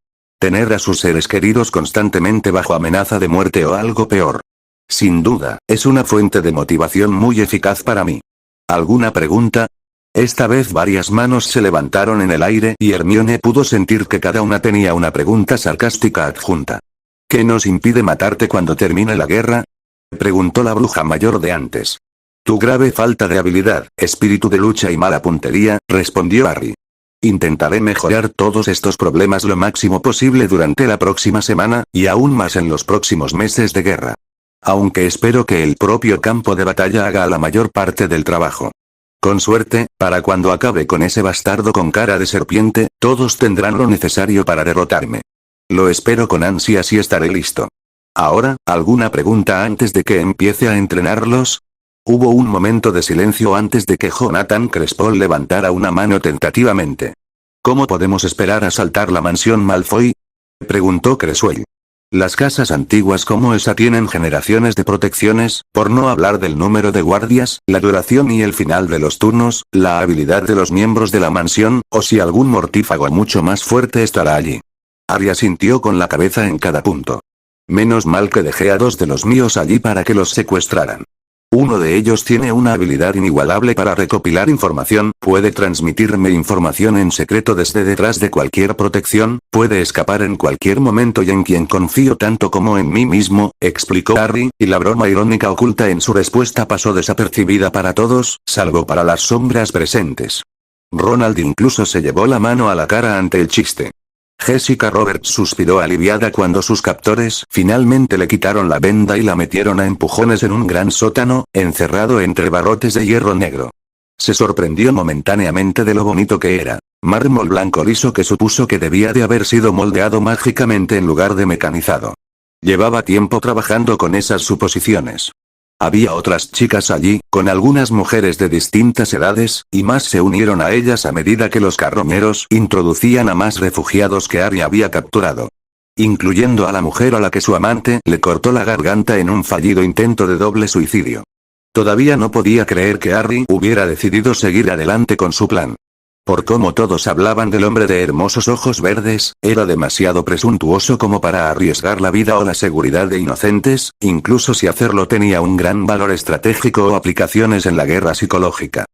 Tener a sus seres queridos constantemente bajo amenaza de muerte o algo peor. Sin duda, es una fuente de motivación muy eficaz para mí. ¿Alguna pregunta? Esta vez varias manos se levantaron en el aire y Hermione pudo sentir que cada una tenía una pregunta sarcástica adjunta. ¿Qué nos impide matarte cuando termine la guerra? Preguntó la bruja mayor de antes. Tu grave falta de habilidad, espíritu de lucha y mala puntería, respondió Harry. Intentaré mejorar todos estos problemas lo máximo posible durante la próxima semana, y aún más en los próximos meses de guerra. Aunque espero que el propio campo de batalla haga la mayor parte del trabajo. Con suerte, para cuando acabe con ese bastardo con cara de serpiente, todos tendrán lo necesario para derrotarme. Lo espero con ansias y estaré listo. Ahora, ¿alguna pregunta antes de que empiece a entrenarlos? Hubo un momento de silencio antes de que Jonathan Crespol levantara una mano tentativamente. ¿Cómo podemos esperar asaltar la mansión Malfoy? Preguntó Creswell. Las casas antiguas como esa tienen generaciones de protecciones, por no hablar del número de guardias, la duración y el final de los turnos, la habilidad de los miembros de la mansión, o si algún mortífago mucho más fuerte estará allí. Harry asintió con la cabeza en cada punto. Menos mal que dejé a 2 de los míos allí para que los secuestraran. Uno de ellos tiene una habilidad inigualable para recopilar información, puede transmitirme información en secreto desde detrás de cualquier protección, puede escapar en cualquier momento y en quien confío tanto como en mí mismo, explicó Harry, y la broma irónica oculta en su respuesta pasó desapercibida para todos, salvo para las sombras presentes. Ronald incluso se llevó la mano a la cara ante el chiste. Jessica Roberts suspiró aliviada cuando sus captores finalmente le quitaron la venda y la metieron a empujones en un gran sótano, encerrado entre barrotes de hierro negro. Se sorprendió momentáneamente de lo bonito que era. Mármol blanco liso que supuso que debía de haber sido moldeado mágicamente en lugar de mecanizado. Llevaba tiempo trabajando con esas suposiciones. Había otras chicas allí, con algunas mujeres de distintas edades, y más se unieron a ellas a medida que los carroñeros introducían a más refugiados que Harry había capturado. Incluyendo a la mujer a la que su amante le cortó la garganta en un fallido intento de doble suicidio. Todavía no podía creer que Harry hubiera decidido seguir adelante con su plan. Por cómo todos hablaban del hombre de hermosos ojos verdes, era demasiado presuntuoso como para arriesgar la vida o la seguridad de inocentes, incluso si hacerlo tenía un gran valor estratégico o aplicaciones en la guerra psicológica.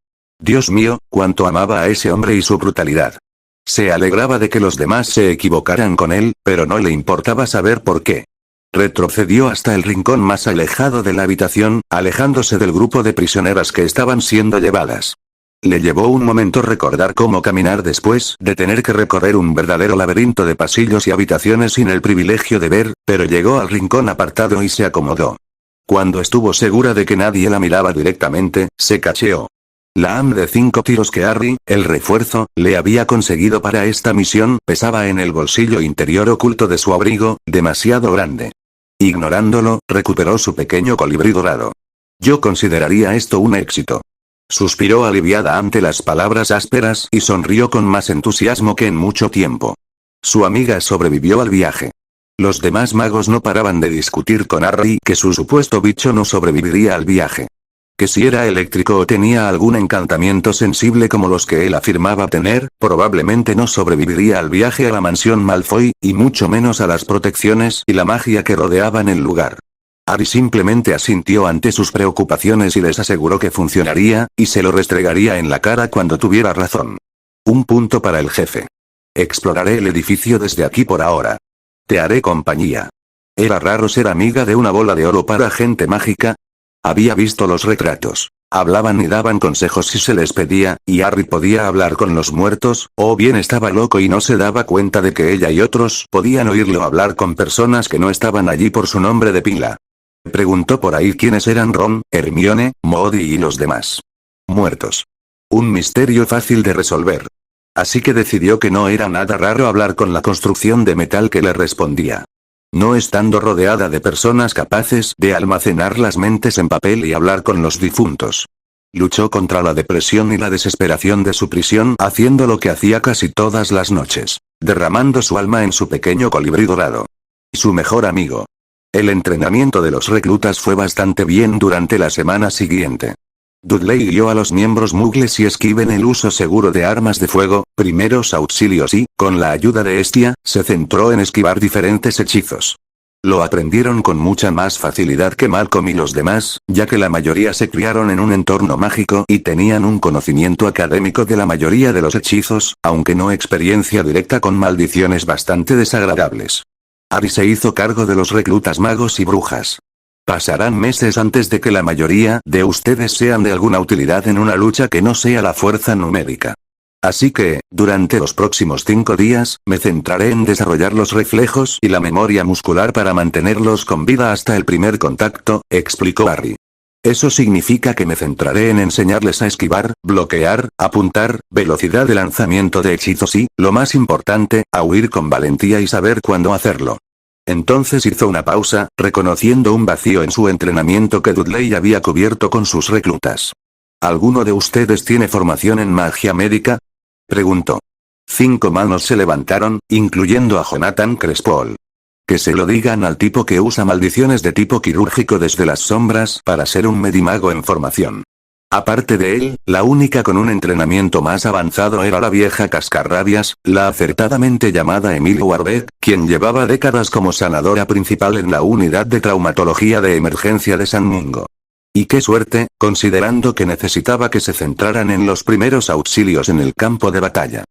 Dios mío, cuánto amaba a ese hombre y su brutalidad. Se alegraba de que los demás se equivocaran con él, pero no le importaba saber por qué. Retrocedió hasta el rincón más alejado de la habitación, alejándose del grupo de prisioneras que estaban siendo llevadas. Le llevó un momento recordar cómo caminar después de tener que recorrer un verdadero laberinto de pasillos y habitaciones sin el privilegio de ver, pero llegó al rincón apartado y se acomodó. Cuando estuvo segura de que nadie la miraba directamente, se cacheó. La AM de 5 tiros que Harry, el refuerzo, le había conseguido para esta misión, pesaba en el bolsillo interior oculto de su abrigo, demasiado grande. Ignorándolo, recuperó su pequeño colibrí dorado. Yo consideraría esto un éxito. Suspiró aliviada ante las palabras ásperas y sonrió con más entusiasmo que en mucho tiempo. Su amiga sobrevivió al viaje. Los demás magos no paraban de discutir con Harry que su supuesto bicho no sobreviviría al viaje. Que si era eléctrico o tenía algún encantamiento sensible como los que él afirmaba tener, probablemente no sobreviviría al viaje a la mansión Malfoy, y mucho menos a las protecciones y la magia que rodeaban el lugar. Harry simplemente asintió ante sus preocupaciones y les aseguró que funcionaría, y se lo restregaría en la cara cuando tuviera razón. Un punto para el jefe. Exploraré el edificio desde aquí por ahora. Te haré compañía. Era raro ser amiga de una bola de oro para gente mágica. Había visto los retratos. Hablaban y daban consejos si se les pedía, y Harry podía hablar con los muertos, o bien estaba loco y no se daba cuenta de que ella y otros podían oírlo hablar con personas que no estaban allí por su nombre de pila. Preguntó por ahí quiénes eran Ron, Hermione, Modi y los demás. Muertos. Un misterio fácil de resolver. Así que decidió que no era nada raro hablar con la construcción de metal que le respondía. No estando rodeada de personas capaces de almacenar las mentes en papel y hablar con los difuntos. Luchó contra la depresión y la desesperación de su prisión haciendo lo que hacía casi todas las noches, derramando su alma en su pequeño colibrí dorado. Su mejor amigo. El entrenamiento de los reclutas fue bastante bien durante la semana siguiente. Dudley guió a los miembros muggles y esquiven el uso seguro de armas de fuego, primeros auxilios y, con la ayuda de Estia, se centró en esquivar diferentes hechizos. Lo aprendieron con mucha más facilidad que Malcolm y los demás, ya que la mayoría se criaron en un entorno mágico y tenían un conocimiento académico de la mayoría de los hechizos, aunque no experiencia directa con maldiciones bastante desagradables. Harry se hizo cargo de los reclutas magos y brujas. Pasarán meses antes de que la mayoría de ustedes sean de alguna utilidad en una lucha que no sea la fuerza numérica. Así que, durante los próximos 5 días, me centraré en desarrollar los reflejos y la memoria muscular para mantenerlos con vida hasta el primer contacto, explicó Harry. Eso significa que me centraré en enseñarles a esquivar, bloquear, apuntar, velocidad de lanzamiento de hechizos y, lo más importante, a huir con valentía y saber cuándo hacerlo. Entonces hizo una pausa, reconociendo un vacío en su entrenamiento que Dudley había cubierto con sus reclutas. ¿Alguno de ustedes tiene formación en magia médica? Preguntó. 5 manos se levantaron, incluyendo a Jonathan Crespol. Que se lo digan al tipo que usa maldiciones de tipo quirúrgico desde las sombras para ser un medimago en formación. Aparte de él, la única con un entrenamiento más avanzado era la vieja cascarrabias, la acertadamente llamada Emilie Warbeck, quien llevaba décadas como sanadora principal en la unidad de traumatología de emergencia de San Mungo. Y qué suerte, considerando que necesitaba que se centraran en los primeros auxilios en el campo de batalla.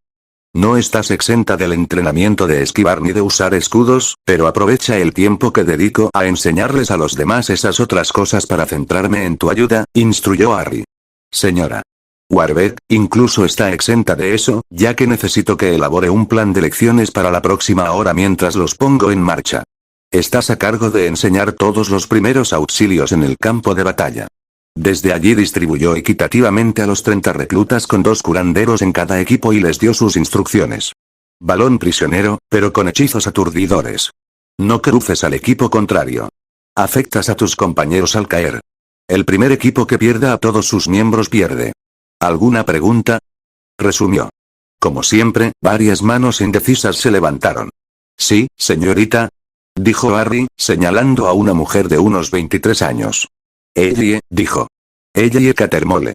No estás exenta del entrenamiento de esquivar ni de usar escudos, pero aprovecha el tiempo que dedico a enseñarles a los demás esas otras cosas para centrarme en tu ayuda, instruyó Harry. Señora Warbeck, incluso está exenta de eso, ya que necesito que elabore un plan de lecciones para la próxima hora mientras los pongo en marcha. Estás a cargo de enseñar todos los primeros auxilios en el campo de batalla. Desde allí distribuyó equitativamente a los 30 reclutas con 2 curanderos en cada equipo y les dio sus instrucciones. Balón prisionero, pero con hechizos aturdidores. No cruces al equipo contrario. Afectas a tus compañeros al caer. El primer equipo que pierda a todos sus miembros pierde. ¿Alguna pregunta? Resumió. Como siempre, varias manos indecisas se levantaron. Sí, señorita, dijo Harry, señalando a una mujer de unos 23 años. Ellie, dijo. Ellie Catermole.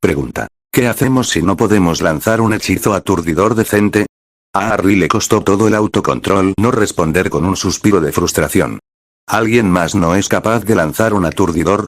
Pregunta. ¿Qué hacemos si no podemos lanzar un hechizo aturdidor decente? A Harry le costó todo el autocontrol no responder con un suspiro de frustración. ¿Alguien más no es capaz de lanzar un aturdidor?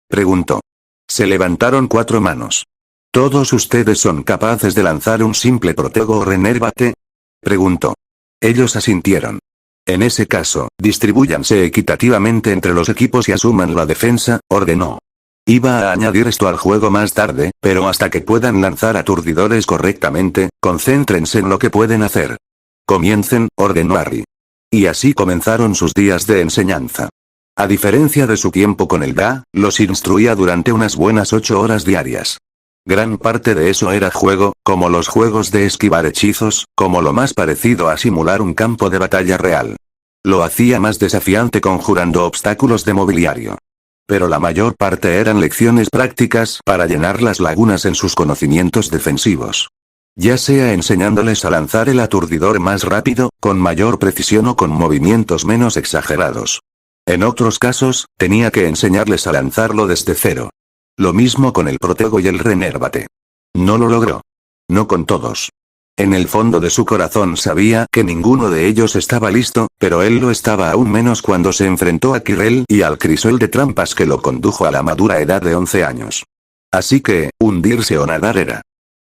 Preguntó. Se levantaron 4 manos. ¿Todos ustedes son capaces de lanzar un simple protego o renérvate? Preguntó. Ellos asintieron. En ese caso, distribúyanse equitativamente entre los equipos y asuman la defensa, ordenó. Iba a añadir esto al juego más tarde, pero hasta que puedan lanzar aturdidores correctamente, concéntrense en lo que pueden hacer. Comiencen, ordenó Harry. Y así comenzaron sus días de enseñanza. A diferencia de su tiempo con el DA, los instruía durante unas buenas 8 horas diarias. Gran parte de eso era juego, como los juegos de esquivar hechizos, como lo más parecido a simular un campo de batalla real. Lo hacía más desafiante conjurando obstáculos de mobiliario. Pero la mayor parte eran lecciones prácticas para llenar las lagunas en sus conocimientos defensivos. Ya sea enseñándoles a lanzar el aturdidor más rápido, con mayor precisión o con movimientos menos exagerados. En otros casos, tenía que enseñarles a lanzarlo desde cero. Lo mismo con el protego y el renérvate. No lo logró. No con todos. En el fondo de su corazón sabía que ninguno de ellos estaba listo, pero él lo estaba aún menos cuando se enfrentó a Quirrell y al crisol de trampas que lo condujo a la madura edad de 11 años. Así que, hundirse o nadar era.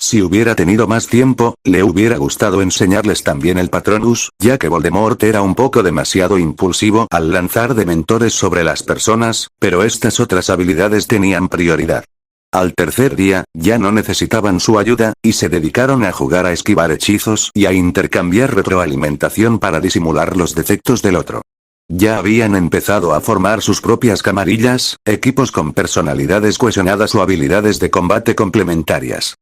Si hubiera tenido más tiempo, le hubiera gustado enseñarles también el Patronus, ya que Voldemort era un poco demasiado impulsivo al lanzar dementores sobre las personas, pero estas otras habilidades tenían prioridad. Al tercer día, ya no necesitaban su ayuda, y se dedicaron a jugar a esquivar hechizos y a intercambiar retroalimentación para disimular los defectos del otro. Ya habían empezado a formar sus propias camarillas, equipos con personalidades cohesionadas o habilidades de combate complementarias.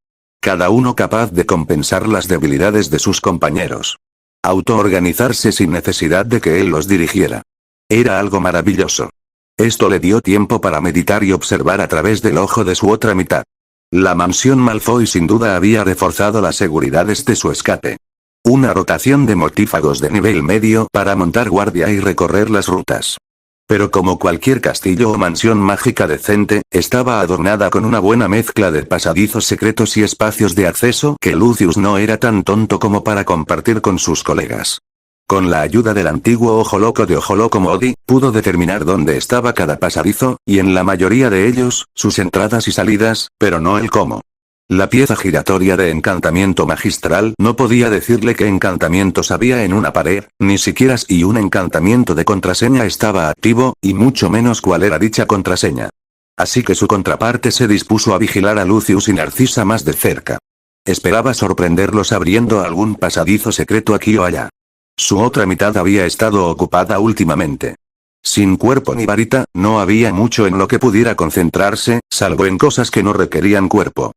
Cada uno capaz de compensar las debilidades de sus compañeros. Autoorganizarse sin necesidad de que él los dirigiera. Era algo maravilloso. Esto le dio tiempo para meditar y observar a través del ojo de su otra mitad. La mansión Malfoy sin duda había reforzado las seguridades de su escape. Una rotación de mortífagos de nivel medio para montar guardia y recorrer las rutas. Pero como cualquier castillo o mansión mágica decente, estaba adornada con una buena mezcla de pasadizos secretos y espacios de acceso que Lucius no era tan tonto como para compartir con sus colegas. Con la ayuda del antiguo ojo loco de Ojo Loco Modi, pudo determinar dónde estaba cada pasadizo, y en la mayoría de ellos, sus entradas y salidas, pero no el cómo. La pieza giratoria de encantamiento magistral no podía decirle qué encantamientos había en una pared, ni siquiera si un encantamiento de contraseña estaba activo, y mucho menos cuál era dicha contraseña. Así que su contraparte se dispuso a vigilar a Lucius y Narcisa más de cerca. Esperaba sorprenderlos abriendo algún pasadizo secreto aquí o allá. Su otra mitad había estado ocupada últimamente. Sin cuerpo ni varita, no había mucho en lo que pudiera concentrarse, salvo en cosas que no requerían cuerpo.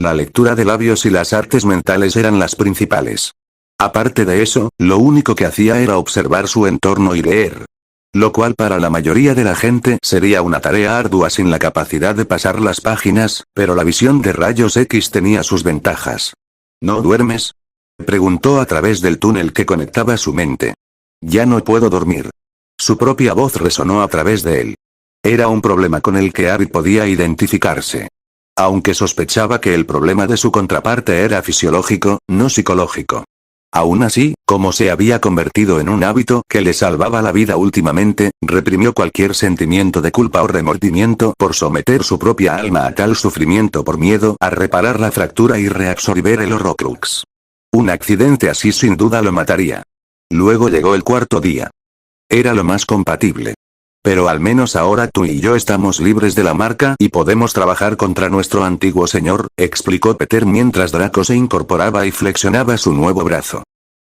La lectura de labios y las artes mentales eran las principales. Aparte de eso, lo único que hacía era observar su entorno y leer. Lo cual para la mayoría de la gente sería una tarea ardua sin la capacidad de pasar las páginas, pero la visión de rayos X tenía sus ventajas. ¿No duermes?, preguntó a través del túnel que conectaba su mente. Ya no puedo dormir. Su propia voz resonó a través de él. Era un problema con el que Harry podía identificarse. Aunque sospechaba que el problema de su contraparte era fisiológico, no psicológico. Aún así, como se había convertido en un hábito que le salvaba la vida últimamente, reprimió cualquier sentimiento de culpa o remordimiento por someter su propia alma a tal sufrimiento por miedo a reparar la fractura y reabsorber el Horrocrux. Un accidente así sin duda lo mataría. Luego llegó el cuarto día. Era lo más compatible. Pero al menos ahora tú y yo estamos libres de la marca y podemos trabajar contra nuestro antiguo señor, explicó Peter mientras Draco se incorporaba y flexionaba su nuevo brazo.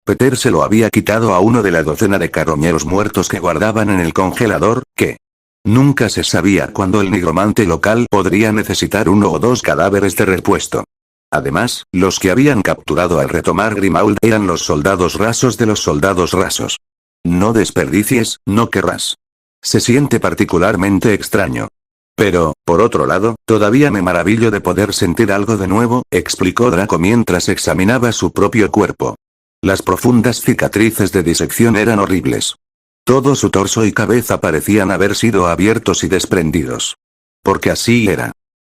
Peter se lo había quitado a uno de la docena de carroñeros muertos que guardaban en el congelador, que nunca se sabía cuándo el nigromante local podría necesitar uno o dos cadáveres de repuesto. Además, los que habían capturado al retomar Grimmauld eran los soldados rasos de los soldados rasos. No desperdicies, no querrás. Se siente particularmente extraño. Pero, por otro lado, todavía me maravillo de poder sentir algo de nuevo, explicó Draco mientras examinaba su propio cuerpo. Las profundas cicatrices de disección eran horribles. Todo su torso y cabeza parecían haber sido abiertos y desprendidos. Porque así era.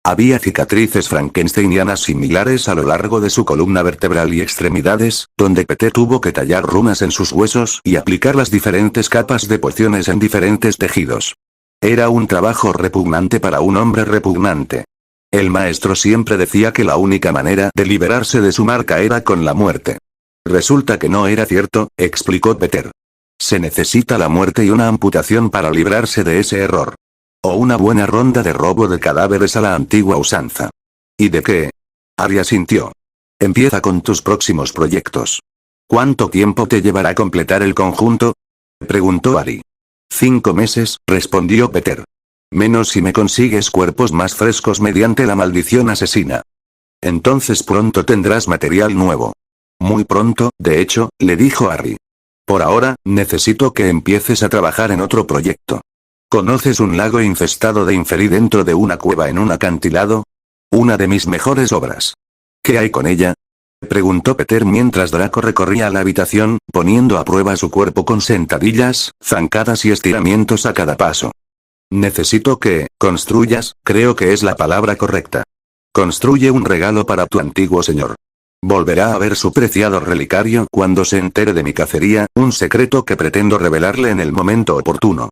Había cicatrices frankensteinianas similares a lo largo de su columna vertebral y extremidades, donde Peter tuvo que tallar runas en sus huesos y aplicar las diferentes capas de pociones en diferentes tejidos. Era un trabajo repugnante para un hombre repugnante. El maestro siempre decía que la única manera de liberarse de su marca era con la muerte. Resulta que no era cierto, explicó Peter. Se necesita la muerte y una amputación para librarse de ese error. O una buena ronda de robo de cadáveres a la antigua usanza. ¿Y de qué? Harry asintió. Empieza con tus próximos proyectos. ¿Cuánto tiempo te llevará completar el conjunto?, preguntó Harry. 5 meses, respondió Peter. Menos si me consigues cuerpos más frescos mediante la maldición asesina. Entonces pronto tendrás material nuevo. Muy pronto, de hecho, le dijo Harry. Por ahora, necesito que empieces a trabajar en otro proyecto. ¿Conoces un lago infestado de inferi dentro de una cueva en un acantilado? Una de mis mejores obras. ¿Qué hay con ella?, preguntó Peter mientras Draco recorría la habitación, poniendo a prueba su cuerpo con sentadillas, zancadas y estiramientos a cada paso. Necesito que construyas, creo que es la palabra correcta. Construye un regalo para tu antiguo señor. Volverá a ver su preciado relicario cuando se entere de mi cacería, un secreto que pretendo revelarle en el momento oportuno.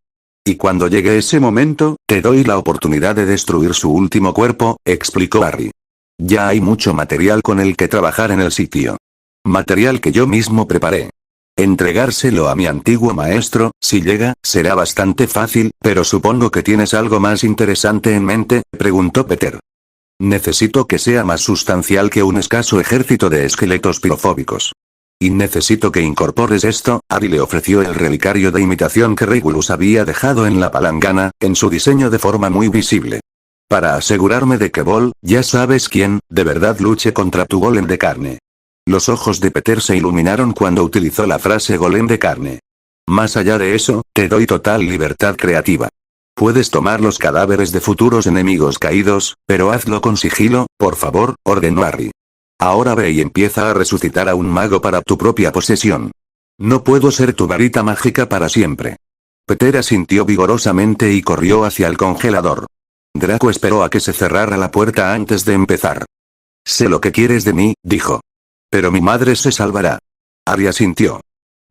Y cuando llegue ese momento, te doy la oportunidad de destruir su último cuerpo, explicó Harry. ya hay mucho material con el que trabajar en el sitio. Material que yo mismo preparé. Entregárselo a mi antiguo maestro, si llega, será bastante fácil, pero supongo que tienes algo más interesante en mente, preguntó Peter. Necesito que sea más sustancial que un escaso ejército de esqueletos pirofóbicos. Y necesito que incorpores esto. Ari le ofreció el relicario de imitación que Regulus había dejado en la palangana, en su diseño de forma muy visible. Para asegurarme de que Vol, ya sabes quién, de verdad luche contra tu golem de carne. Los ojos de Peter se iluminaron cuando utilizó la frase golem de carne. Más allá de eso, te doy total libertad creativa. Puedes tomar los cadáveres de futuros enemigos caídos, pero hazlo con sigilo, por favor, ordenó Harry. Ahora ve y empieza a resucitar a un mago para tu propia posesión. No puedo ser tu varita mágica para siempre. Peter asintió vigorosamente y corrió hacia el congelador. Draco esperó a que se cerrara la puerta antes de empezar. Sé lo que quieres de mí, dijo. Pero mi madre se salvará. Harry asintió.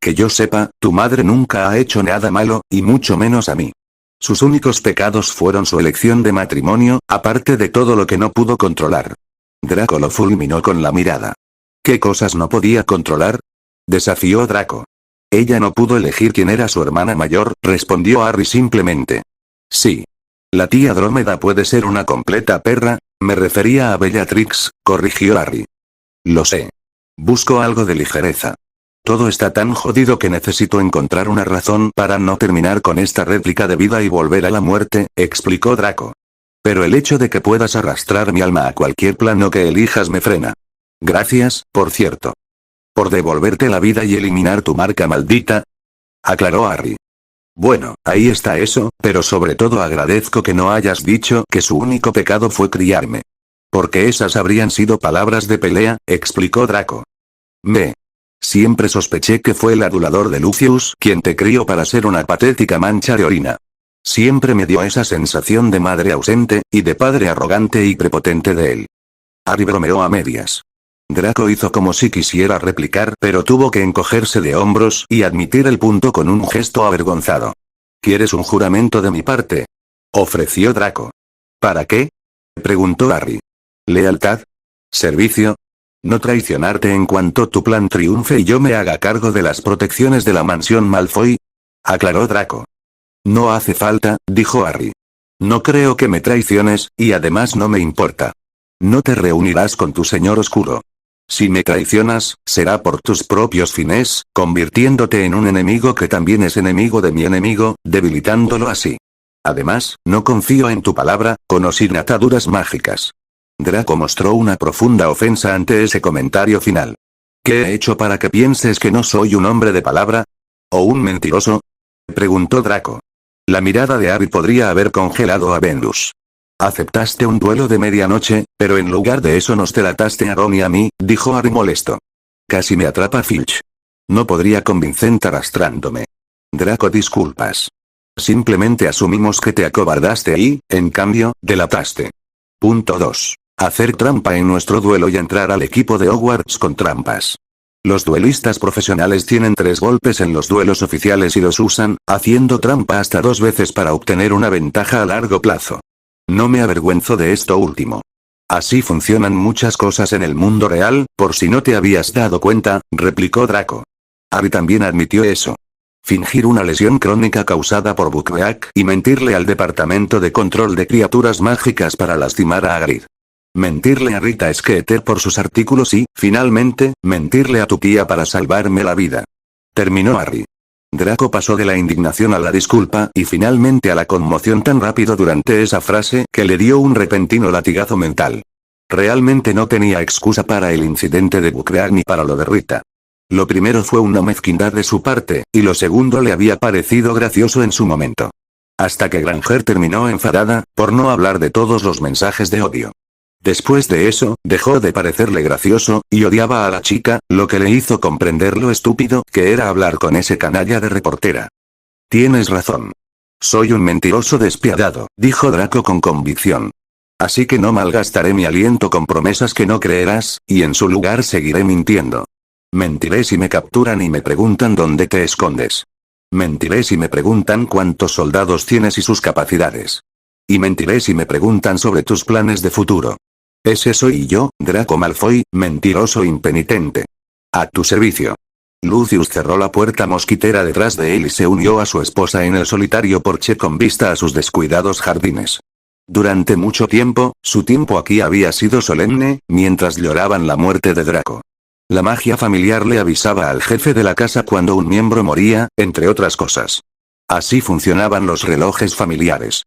Que yo sepa, tu madre nunca ha hecho nada malo, y mucho menos a mí. Sus únicos pecados fueron su elección de matrimonio, aparte de todo lo que no pudo controlar. Draco lo fulminó con la mirada. ¿Qué cosas no podía controlar? Desafió Draco. Ella no pudo elegir quién era su hermana mayor, respondió Harry simplemente. Sí. La tía Drómeda puede ser una completa perra, me refería a Bellatrix, corrigió Harry. Lo sé. Busco algo de ligereza. Todo está tan jodido que necesito encontrar una razón para no terminar con esta réplica de vida y volver a la muerte, explicó Draco. Pero el hecho de que puedas arrastrar mi alma a cualquier plano que elijas me frena. Gracias, por cierto. Por devolverte la vida y eliminar tu marca maldita, aclaró Harry. Bueno, ahí está eso, pero sobre todo agradezco que no hayas dicho que su único pecado fue criarme. Porque esas habrían sido palabras de pelea, explicó Draco. Siempre sospeché que fue el adulador de Lucius quien te crió para ser una patética mancha de orina. Siempre me dio esa sensación de madre ausente, y de padre arrogante y prepotente de él. Harry bromeó a medias. Draco hizo como si quisiera replicar, pero tuvo que encogerse de hombros y admitir el punto con un gesto avergonzado. ¿Quieres un juramento de mi parte?, ofreció Draco. ¿Para qué?, preguntó Harry. ¿Lealtad? ¿Servicio? No traicionarte en cuanto tu plan triunfe y yo me haga cargo de las protecciones de la mansión Malfoy, aclaró Draco. No hace falta, dijo Harry. No creo que me traiciones, y además no me importa. No te reunirás con tu señor oscuro. Si me traicionas, será por tus propios fines, convirtiéndote en un enemigo que también es enemigo de mi enemigo, debilitándolo así. Además, no confío en tu palabra, con o sin ataduras mágicas. Draco mostró una profunda ofensa ante ese comentario final. ¿Qué he hecho para que pienses que no soy un hombre de palabra? ¿O un mentiroso?, preguntó Draco. La mirada de Harry podría haber congelado a Venus. Aceptaste un duelo de medianoche, pero en lugar de eso nos delataste a Ron y a mí, dijo Harry molesto. Casi me atrapa Filch. No podría con Vincent arrastrándome. Draco, disculpas. Simplemente asumimos que te acobardaste y, en cambio, delataste. Punto 2. Hacer trampa en nuestro duelo y entrar al equipo de Hogwarts con trampas. Los duelistas profesionales tienen 3 golpes en los duelos oficiales y los usan, haciendo trampa hasta 2 veces para obtener una ventaja a largo plazo. No me avergüenzo de esto último. Así funcionan muchas cosas en el mundo real, por si no te habías dado cuenta, replicó Draco. Harry también admitió eso. Fingir una lesión crónica causada por Buckbeak y mentirle al Departamento de Control de Criaturas Mágicas para lastimar a Hagrid. Mentirle a Rita Skeeter por sus artículos y, finalmente, mentirle a tu tía para salvarme la vida. Terminó Harry. Draco pasó de la indignación a la disculpa y finalmente a la conmoción tan rápido durante esa frase que le dio un repentino latigazo mental. Realmente no tenía excusa para el incidente de Buckbeak ni para lo de Rita. Lo primero fue una mezquindad de su parte, y lo segundo le había parecido gracioso en su momento. Hasta que Granger terminó enfadada, por no hablar de todos los mensajes de odio. Después de eso, dejó de parecerle gracioso, y odiaba a la chica, lo que le hizo comprender lo estúpido que era hablar con ese canalla de reportera. Tienes razón. Soy un mentiroso despiadado, dijo Draco con convicción. Así que no malgastaré mi aliento con promesas que no creerás, y en su lugar seguiré mintiendo. Mentiré si me capturan y me preguntan dónde te escondes. Mentiré si me preguntan cuántos soldados tienes y sus capacidades. Y mentiré si me preguntan sobre tus planes de futuro. Ese soy yo, Draco Malfoy, mentiroso impenitente. A tu servicio. Lucius cerró la puerta mosquitera detrás de él y se unió a su esposa en el solitario porche con vista a sus descuidados jardines. Durante mucho tiempo, su tiempo aquí había sido solemne, mientras lloraban la muerte de Draco. La magia familiar le avisaba al jefe de la casa cuando un miembro moría, entre otras cosas. Así funcionaban los relojes familiares.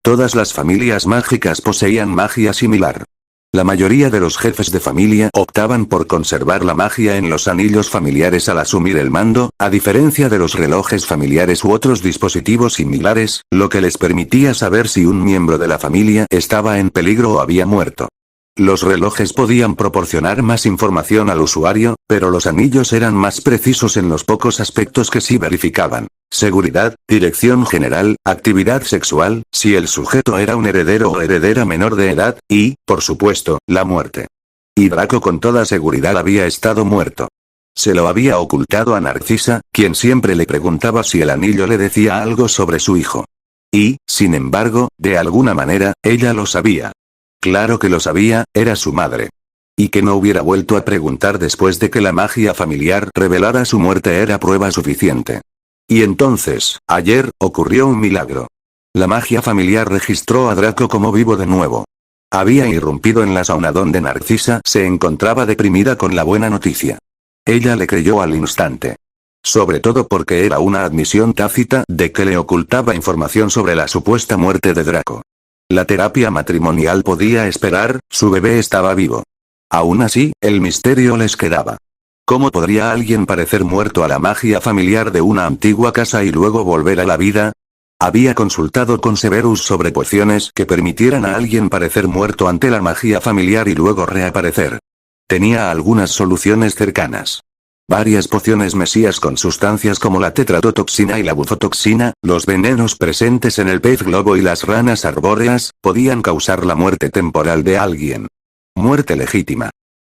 Todas las familias mágicas poseían magia similar. La mayoría de los jefes de familia optaban por conservar la magia en los anillos familiares al asumir el mando, a diferencia de los relojes familiares u otros dispositivos similares, lo que les permitía saber si un miembro de la familia estaba en peligro o había muerto. Los relojes podían proporcionar más información al usuario, pero los anillos eran más precisos en los pocos aspectos que sí verificaban: seguridad, dirección general, actividad sexual, si el sujeto era un heredero o heredera menor de edad, y, por supuesto, la muerte. Y Draco con toda seguridad había estado muerto. Se lo había ocultado a Narcisa, quien siempre le preguntaba si el anillo le decía algo sobre su hijo. Y, sin embargo, de alguna manera, ella lo sabía. Claro que lo sabía, era su madre. Y que no hubiera vuelto a preguntar después de que la magia familiar revelara su muerte era prueba suficiente. Y entonces, ayer, ocurrió un milagro. La magia familiar registró a Draco como vivo de nuevo. Había irrumpido en la sauna donde Narcisa se encontraba deprimida con la buena noticia. Ella le creyó al instante. Sobre todo porque era una admisión tácita de que le ocultaba información sobre la supuesta muerte de Draco. La terapia matrimonial podía esperar, su bebé estaba vivo. Aún así, el misterio les quedaba. ¿Cómo podría alguien parecer muerto a la magia familiar de una antigua casa y luego volver a la vida? Había consultado con Severus sobre pociones que permitieran a alguien parecer muerto ante la magia familiar y luego reaparecer. Tenía algunas soluciones cercanas. Varias pociones mesías con sustancias como la tetratotoxina y la bufotoxina, los venenos presentes en el pez globo y las ranas arbóreas, podían causar la muerte temporal de alguien. Muerte legítima.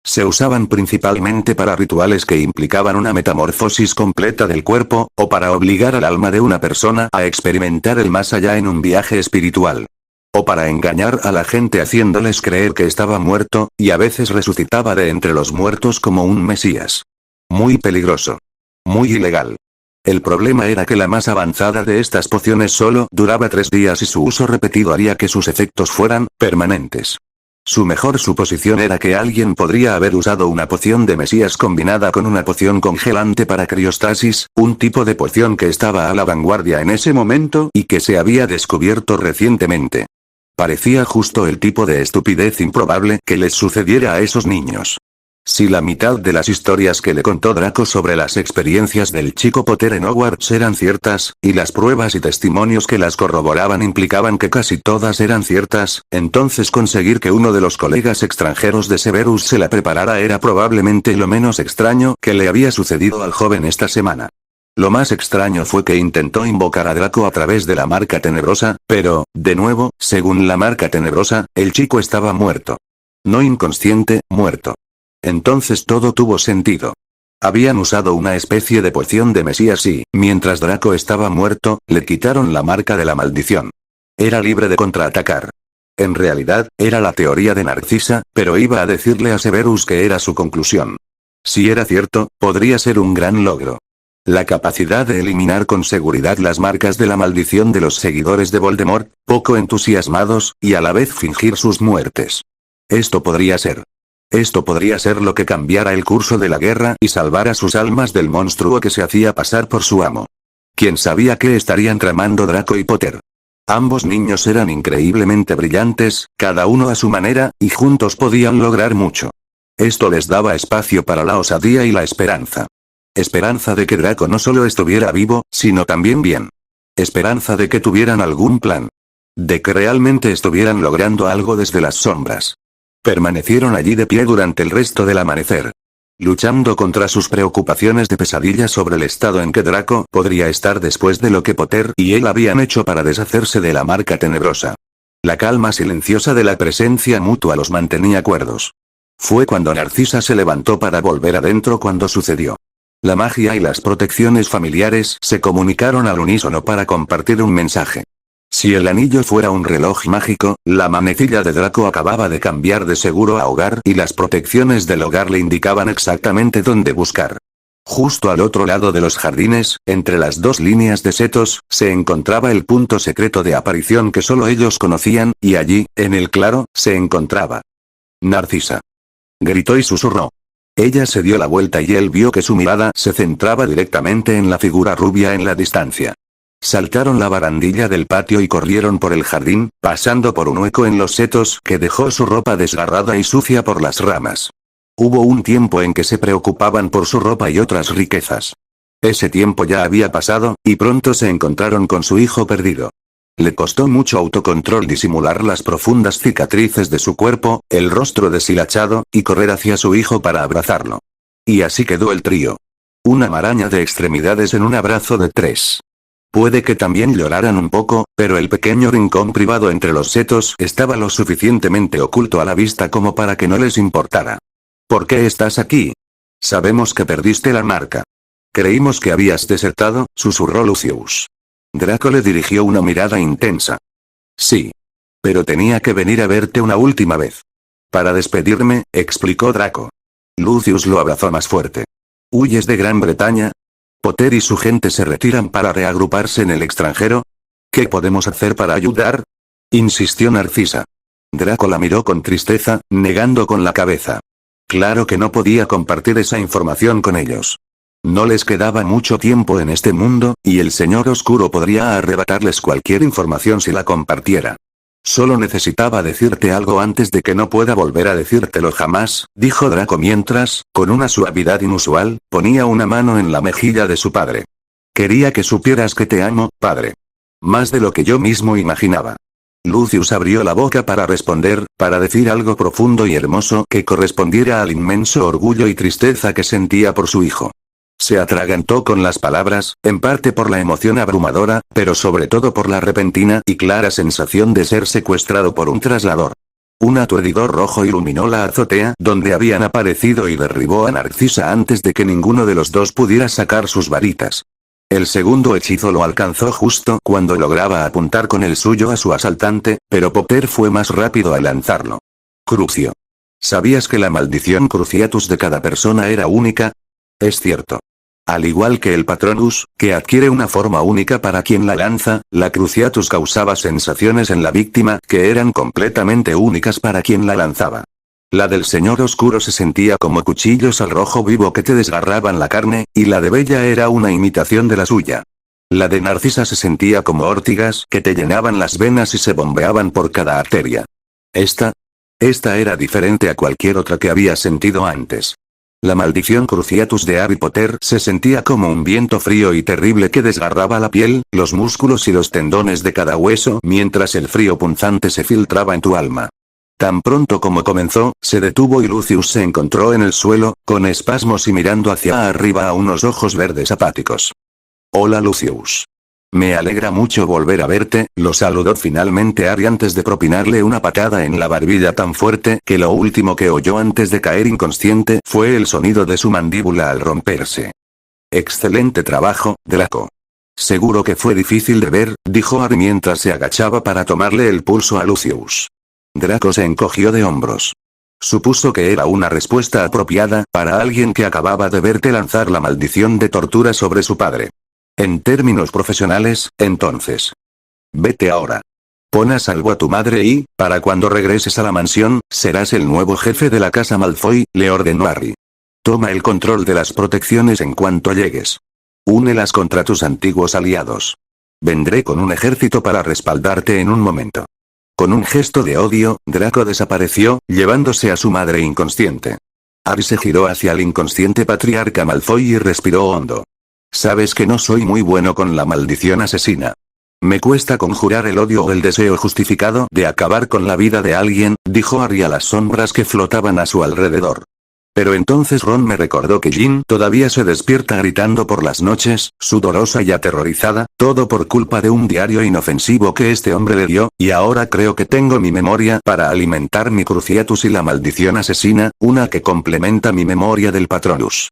Se usaban principalmente para rituales que implicaban una metamorfosis completa del cuerpo, o para obligar al alma de una persona a experimentar el más allá en un viaje espiritual. O para engañar a la gente haciéndoles creer que estaba muerto, y a veces resucitaba de entre los muertos como un mesías. Muy peligroso. Muy ilegal. El problema era que la más avanzada de estas pociones solo duraba 3 días y su uso repetido haría que sus efectos fueran permanentes. Su mejor suposición era que alguien podría haber usado una poción de mesías combinada con una poción congelante para criostasis, un tipo de poción que estaba a la vanguardia en ese momento y que se había descubierto recientemente. Parecía justo el tipo de estupidez improbable que les sucediera a esos niños. Si la mitad de las historias que le contó Draco sobre las experiencias del chico Potter en Hogwarts eran ciertas, y las pruebas y testimonios que las corroboraban implicaban que casi todas eran ciertas, entonces conseguir que uno de los colegas extranjeros de Severus se la preparara era probablemente lo menos extraño que le había sucedido al joven esta semana. Lo más extraño fue que intentó invocar a Draco a través de la marca tenebrosa, pero, de nuevo, según la marca tenebrosa, el chico estaba muerto. No inconsciente, muerto. Entonces todo tuvo sentido. Habían usado una especie de poción de mesías y, mientras Draco estaba muerto, le quitaron la marca de la maldición. Era libre de contraatacar. En realidad, era la teoría de Narcisa, pero iba a decirle a Severus que era su conclusión. Si era cierto, podría ser un gran logro. La capacidad de eliminar con seguridad las marcas de la maldición de los seguidores de Voldemort, poco entusiasmados, y a la vez fingir sus muertes. Esto podría ser lo que cambiara el curso de la guerra y salvara sus almas del monstruo que se hacía pasar por su amo. ¿Quién sabía qué estarían tramando Draco y Potter? Ambos niños eran increíblemente brillantes, cada uno a su manera, y juntos podían lograr mucho. Esto les daba espacio para la osadía y la esperanza. Esperanza de que Draco no solo estuviera vivo, sino también bien. Esperanza de que tuvieran algún plan. De que realmente estuvieran logrando algo desde las sombras. Permanecieron allí de pie durante el resto del amanecer. Luchando contra sus preocupaciones de pesadilla sobre el estado en que Draco podría estar después de lo que Potter y él habían hecho para deshacerse de la marca tenebrosa. La calma silenciosa de la presencia mutua los mantenía cuerdos. Fue cuando Narcisa se levantó para volver adentro cuando sucedió. La magia y las protecciones familiares se comunicaron al unísono para compartir un mensaje. Si el anillo fuera un reloj mágico, la manecilla de Draco acababa de cambiar de seguro a hogar y las protecciones del hogar le indicaban exactamente dónde buscar. Justo al otro lado de los jardines, entre las dos líneas de setos, se encontraba el punto secreto de aparición que solo ellos conocían, y allí, en el claro, se encontraba Narcisa. Gritó y susurró. Ella se dio la vuelta y él vio que su mirada se centraba directamente en la figura rubia en la distancia. Saltaron la barandilla del patio y corrieron por el jardín, pasando por un hueco en los setos que dejó su ropa desgarrada y sucia por las ramas. Hubo un tiempo en que se preocupaban por su ropa y otras riquezas. Ese tiempo ya había pasado, y pronto se encontraron con su hijo perdido. Le costó mucho autocontrol disimular las profundas cicatrices de su cuerpo, el rostro deshilachado, y correr hacia su hijo para abrazarlo. Y así quedó el trío. Una maraña de extremidades en un abrazo de tres. Puede que también lloraran un poco, pero el pequeño rincón privado entre los setos estaba lo suficientemente oculto a la vista como para que no les importara. ¿Por qué estás aquí? Sabemos que perdiste la marca. Creímos que habías desertado, susurró Lucius. Draco le dirigió una mirada intensa. Sí. Pero tenía que venir a verte una última vez. Para despedirme, explicó Draco. Lucius lo abrazó más fuerte. ¿Huyes de Gran Bretaña? ¿Potter y su gente se retiran para reagruparse en el extranjero? ¿Qué podemos hacer para ayudar? Insistió Narcisa. Draco la miró con tristeza, negando con la cabeza. Claro que no podía compartir esa información con ellos. No les quedaba mucho tiempo en este mundo, y el Señor Oscuro podría arrebatarles cualquier información si la compartiera. Solo necesitaba decirte algo antes de que no pueda volver a decírtelo jamás, dijo Draco mientras, con una suavidad inusual, ponía una mano en la mejilla de su padre. Quería que supieras que te amo, padre. Más de lo que yo mismo imaginaba. Lucius abrió la boca para responder, para decir algo profundo y hermoso que correspondiera al inmenso orgullo y tristeza que sentía por su hijo. Se atragantó con las palabras, en parte por la emoción abrumadora, pero sobre todo por la repentina y clara sensación de ser secuestrado por un traslador. Un aturdidor rojo iluminó la azotea donde habían aparecido y derribó a Narcisa antes de que ninguno de los dos pudiera sacar sus varitas. El segundo hechizo lo alcanzó justo cuando lograba apuntar con el suyo a su asaltante, pero Potter fue más rápido al lanzarlo. Crucio. ¿Sabías que la maldición Cruciatus de cada persona era única? Es cierto. Al igual que el Patronus, que adquiere una forma única para quien la lanza, la Cruciatus causaba sensaciones en la víctima que eran completamente únicas para quien la lanzaba. La del Señor Oscuro se sentía como cuchillos al rojo vivo que te desgarraban la carne, y la de Bella era una imitación de la suya. La de Narcisa se sentía como órtigas que te llenaban las venas y se bombeaban por cada arteria. Esta era diferente a cualquier otra que había sentido antes. La maldición Cruciatus de Harry Potter se sentía como un viento frío y terrible que desgarraba la piel, los músculos y los tendones de cada hueso mientras el frío punzante se filtraba en tu alma. Tan pronto como comenzó, se detuvo y Lucius se encontró en el suelo, con espasmos y mirando hacia arriba a unos ojos verdes apáticos. Hola Lucius. Me alegra mucho volver a verte, lo saludó finalmente Harry antes de propinarle una patada en la barbilla tan fuerte que lo último que oyó antes de caer inconsciente fue el sonido de su mandíbula al romperse. Excelente trabajo, Draco. Seguro que fue difícil de ver, dijo Harry mientras se agachaba para tomarle el pulso a Lucius. Draco se encogió de hombros. Supuso que era una respuesta apropiada para alguien que acababa de verte lanzar la maldición de tortura sobre su padre. En términos profesionales, entonces. Vete ahora. Pon a salvo a tu madre y, para cuando regreses a la mansión, serás el nuevo jefe de la casa Malfoy, le ordenó Harry. Toma el control de las protecciones en cuanto llegues. Únelas contra tus antiguos aliados. Vendré con un ejército para respaldarte en un momento. Con un gesto de odio, Draco desapareció, llevándose a su madre inconsciente. Harry se giró hacia el inconsciente patriarca Malfoy y respiró hondo. Sabes que no soy muy bueno con la maldición asesina. Me cuesta conjurar el odio o el deseo justificado de acabar con la vida de alguien, dijo Harry a las sombras que flotaban a su alrededor. Pero entonces Ron me recordó que Ginny todavía se despierta gritando por las noches, sudorosa y aterrorizada, todo por culpa de un diario inofensivo que este hombre le dio, y ahora creo que tengo mi memoria para alimentar mi Cruciatus y la maldición asesina, una que complementa mi memoria del Patronus.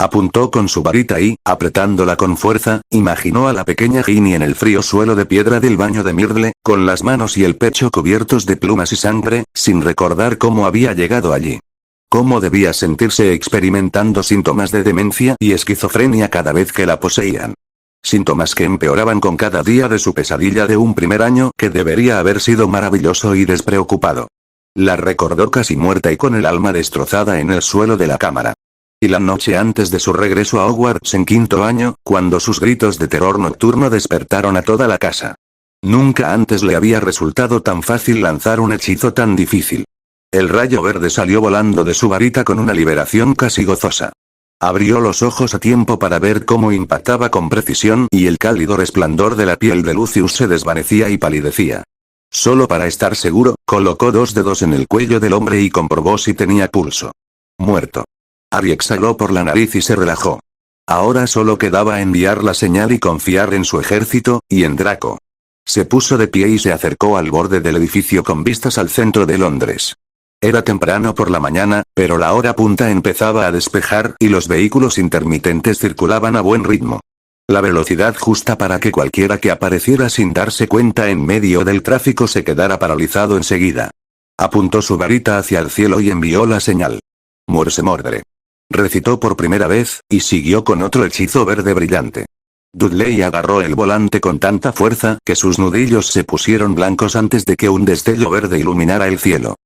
Apuntó con su varita y, apretándola con fuerza, imaginó a la pequeña Ginny en el frío suelo de piedra del baño de Myrtle, con las manos y el pecho cubiertos de plumas y sangre, sin recordar cómo había llegado allí. Cómo debía sentirse experimentando síntomas de demencia y esquizofrenia cada vez que la poseían. Síntomas que empeoraban con cada día de su pesadilla de un primer año que debería haber sido maravilloso y despreocupado. La recordó casi muerta y con el alma destrozada en el suelo de la cámara. Y la noche antes de su regreso a Hogwarts en quinto año, cuando sus gritos de terror nocturno despertaron a toda la casa. Nunca antes le había resultado tan fácil lanzar un hechizo tan difícil. El rayo verde salió volando de su varita con una liberación casi gozosa. Abrió los ojos a tiempo para ver cómo impactaba con precisión y el cálido resplandor de la piel de Lucius se desvanecía y palidecía. Solo para estar seguro, colocó 2 dedos en el cuello del hombre y comprobó si tenía pulso. Muerto. Harry exhaló por la nariz y se relajó. Ahora solo quedaba enviar la señal y confiar en su ejército, y en Draco. Se puso de pie y se acercó al borde del edificio con vistas al centro de Londres. Era temprano por la mañana, pero la hora punta empezaba a despejar y los vehículos intermitentes circulaban a buen ritmo. La velocidad justa para que cualquiera que apareciera sin darse cuenta en medio del tráfico se quedara paralizado enseguida. Apuntó su varita hacia el cielo y envió la señal. Morse Mordre. Recitó por primera vez, y siguió con otro hechizo verde brillante. Dudley agarró el volante con tanta fuerza que sus nudillos se pusieron blancos antes de que un destello verde iluminara el cielo.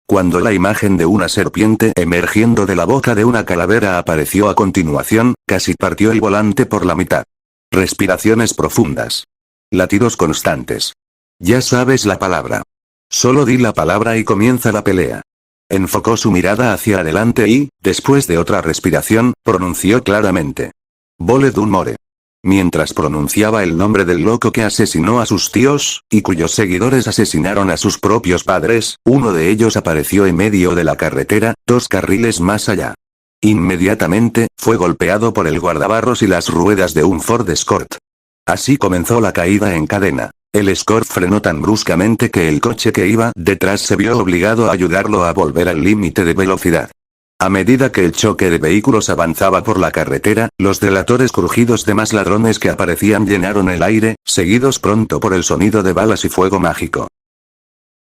Cuando la imagen de una serpiente emergiendo de la boca de una calavera apareció a continuación, casi partió el volante por la mitad. Respiraciones profundas. Latidos constantes. Ya sabes la palabra. Solo di la palabra y comienza la pelea. Enfocó su mirada hacia adelante y, después de otra respiración, pronunció claramente. Voldemort. Mientras pronunciaba el nombre del loco que asesinó a sus tíos, y cuyos seguidores asesinaron a sus propios padres, uno de ellos apareció en medio de la carretera, 2 carriles más allá. Inmediatamente, fue golpeado por el guardabarros y las ruedas de un Ford Escort. Así comenzó la caída en cadena. El Escort frenó tan bruscamente que el coche que iba detrás se vio obligado a ayudarlo a volver al límite de velocidad. A medida que el choque de vehículos avanzaba por la carretera, los delatores crujidos de más ladrones que aparecían llenaron el aire, seguidos pronto por el sonido de balas y fuego mágico.